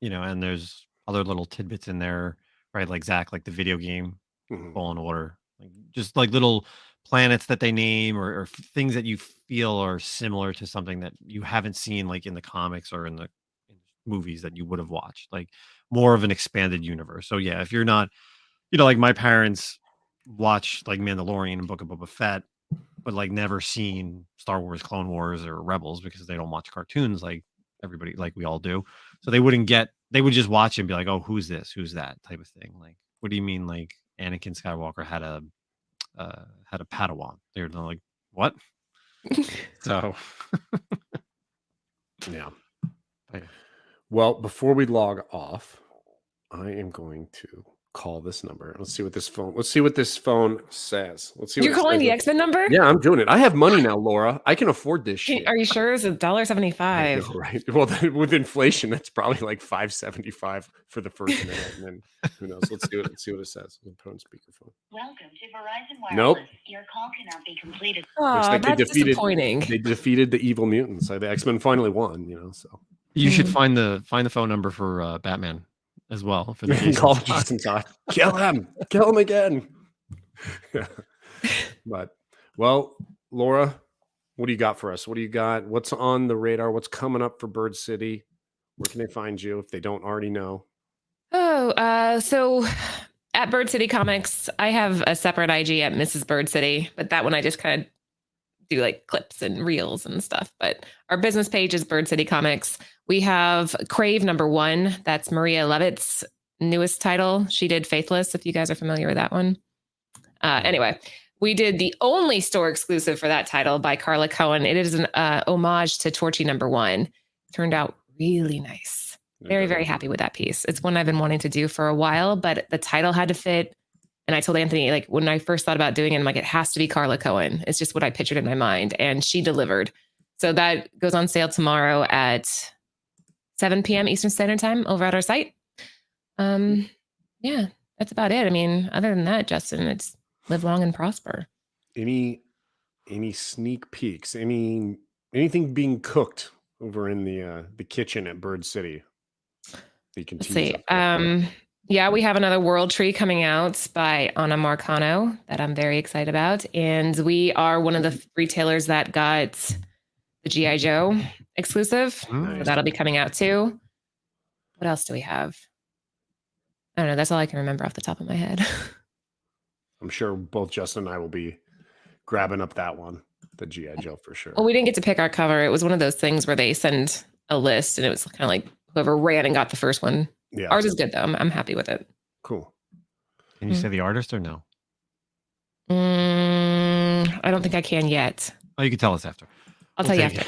and there's other little tidbits in there, right? Like Zach, like the video game Fallen Order, like just like little planets that they name or things that you feel are similar to something that you haven't seen like in the comics or in the movies that you would have watched, like more of an expanded universe. So yeah, if you're not, like my parents watch like Mandalorian and Book of Boba Fett, but like never seen Star Wars, Clone Wars, or Rebels because they don't watch cartoons like everybody, like we all do. So they would just watch it and be like, oh, who's this? Who's that? Type of thing. Like, what do you mean? Like Anakin Skywalker had a Padawan. They're like, what? So, yeah. Well, before we log off, I am going to call this number. Let's see what this phone says. Let's see. You're calling the X-Men number? Yeah, I'm doing it. I have money now, Laura. I can afford this shit. Are you sure it's $1.75? Right. Well, with inflation, that's probably like $5.75 for the first minute, and then who knows? Let's do it. Let's see what it says. We'll put on speakerphone. Welcome to Verizon Wireless. Nope. Your call cannot be completed. Oh, like that's disappointing. They defeated the evil mutants. So the X-Men finally won. So you should find the phone number for Batman as well. For the call Justin Todd. Kill him again. Yeah. But well, Laura, what do you got for us? What do you got? What's on the radar? What's coming up for Bird City? Where can they find you if they don't already know? So at Bird City Comics, I have a separate IG at Mrs. Bird City, but that one I just kind of do like clips and reels and stuff. But our business page is Bird City Comics. We have Crave #1. That's Maria Levitt's newest title. She did Faithless, if you guys are familiar with that one. Anyway, we did the only store exclusive for that title by Carla Cohen. It is an homage to Torchy #1. Turned out really nice. Very, very happy with that piece. It's one I've been wanting to do for a while, but the title had to fit. And I told Anthony, like when I first thought about doing it, I'm like, it has to be Carla Cohen. It's just what I pictured in my mind. And she delivered. So that goes on sale tomorrow at 7 p.m. Eastern Standard Time over at our site. Yeah, that's about it. I mean, other than that, Justin, it's live long and prosper. Any sneak peeks? Anything being cooked over in the kitchen at Bird City? You can see. Yeah, we have another World Tree coming out by Anna Marcano that I'm very excited about. And we are one of the retailers that got the G.I. Joe exclusive. Nice. So that'll be coming out too. What else do we have? I don't know. That's all I can remember off the top of my head. I'm sure both Justin and I will be grabbing up that one, the G.I. Joe for sure. Well, we didn't get to pick our cover. It was one of those things where they send a list and it was kind of like whoever ran and got the first one. Yeah, ours is good though. I'm happy with it. Cool. Can you say the artist or no? I don't think I can yet. Oh, you can tell us after. I'll tell you after.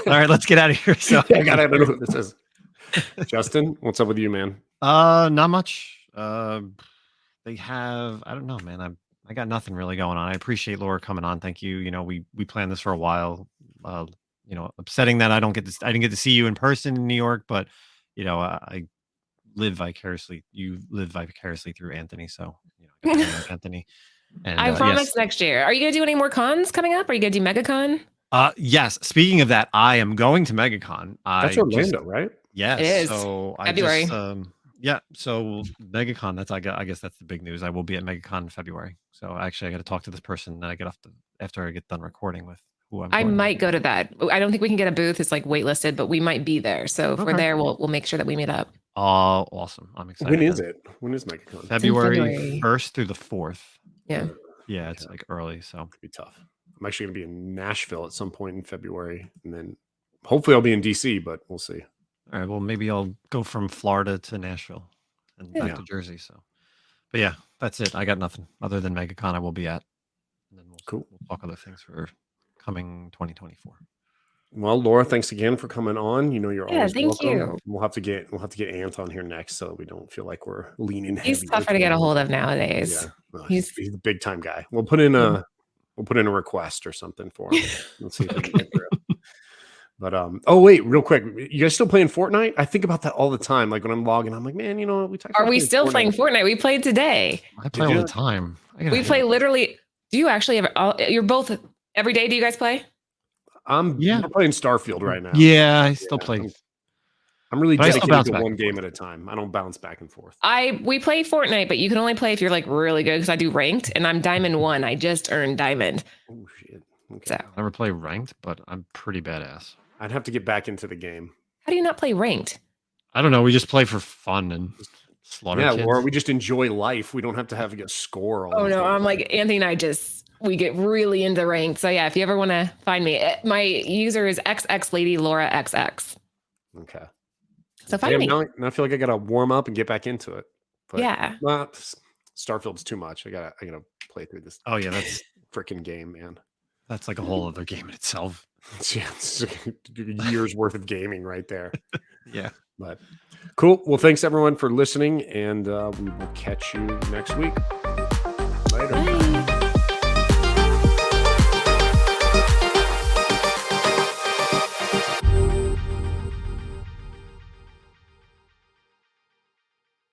All right, let's get out of here. So I gotta know what this is. Justin, what's up with you, man? Not much. They have, I don't know, man. I got nothing really going on. I appreciate Laura coming on. Thank you. We planned this for a while. Upsetting that I didn't get to see you in person in New York, but I live vicariously. You live vicariously through Anthony. So Anthony. And I promise next year. Are you gonna do any more cons coming up? Are you gonna do MegaCon? Yes. Speaking of that, I am going to MegaCon. That's Orlando, right? Yes. It is. So February. So MegaCon. That's I guess that's the big news. I will be at MegaCon in February. So actually, I got to talk to this person that I get after I get done recording with. I might go to that. I don't think we can get a booth. It's like waitlisted, but we might be there. So if we're there, we'll make sure that we meet up. Oh, awesome. I'm excited. When is it? When is MegaCon? February 1st through the 4th. Yeah. Yeah, it's like early, so it'll be tough. I'm actually going to be in Nashville at some point in February, and then hopefully I'll be in DC, but we'll see. All right, well, maybe I'll go from Florida to Nashville and back to Jersey. So, But yeah, that's it. I got nothing other than MegaCon I will be at. And then Cool. We'll talk other things for coming 2024. Well, Laura, thanks again for coming on. You know, you're Yeah, always thank welcome. you. We'll have to get Ant on here next, so that we don't feel like we're leaning heavy. He's tougher to get a hold of nowadays. Yeah, well, He's- he's a big time guy. We'll put in a request or something for him. Let's see if we can get through. But oh wait, real quick, you guys still playing Fortnite? I think about that all the time. Like when I'm logging, I'm like, man, you know, we talked. Are about we still playing Fortnite? We played today. I play Did all you? the time. We play literally. Do you actually ever? You're both every day. Do you guys play? Yeah. We're playing Starfield right now. Yeah, I still play. I'm really But I still dedicated bounce to back one and game forth. at a time. I don't bounce back and forth. We play Fortnite, but you can only play if you're like really good because I do ranked and I'm Diamond 1. I just earned Diamond. Oh shit. Okay. So I never play ranked, but I'm pretty badass. I'd have to get back into the game. how do you not play ranked? I don't know. We just play for fun and slaughter Yeah, kids. Laura, we just enjoy life. We don't have to have a score. All Oh the no, time. I'm like Anthony and I we get really into ranked. So yeah, if you ever want to find me, my user is XXLadyLauraXX. Okay. So find Damn, me. now I feel like I gotta warm up and get back into it. But Yeah. well, Starfield's too much. I gotta play through this Oh yeah, that's freaking game, man. that's like a whole other game in itself. It's a year's worth of gaming right there. Yeah. But cool. Well, thanks everyone for listening, and we will catch you next week.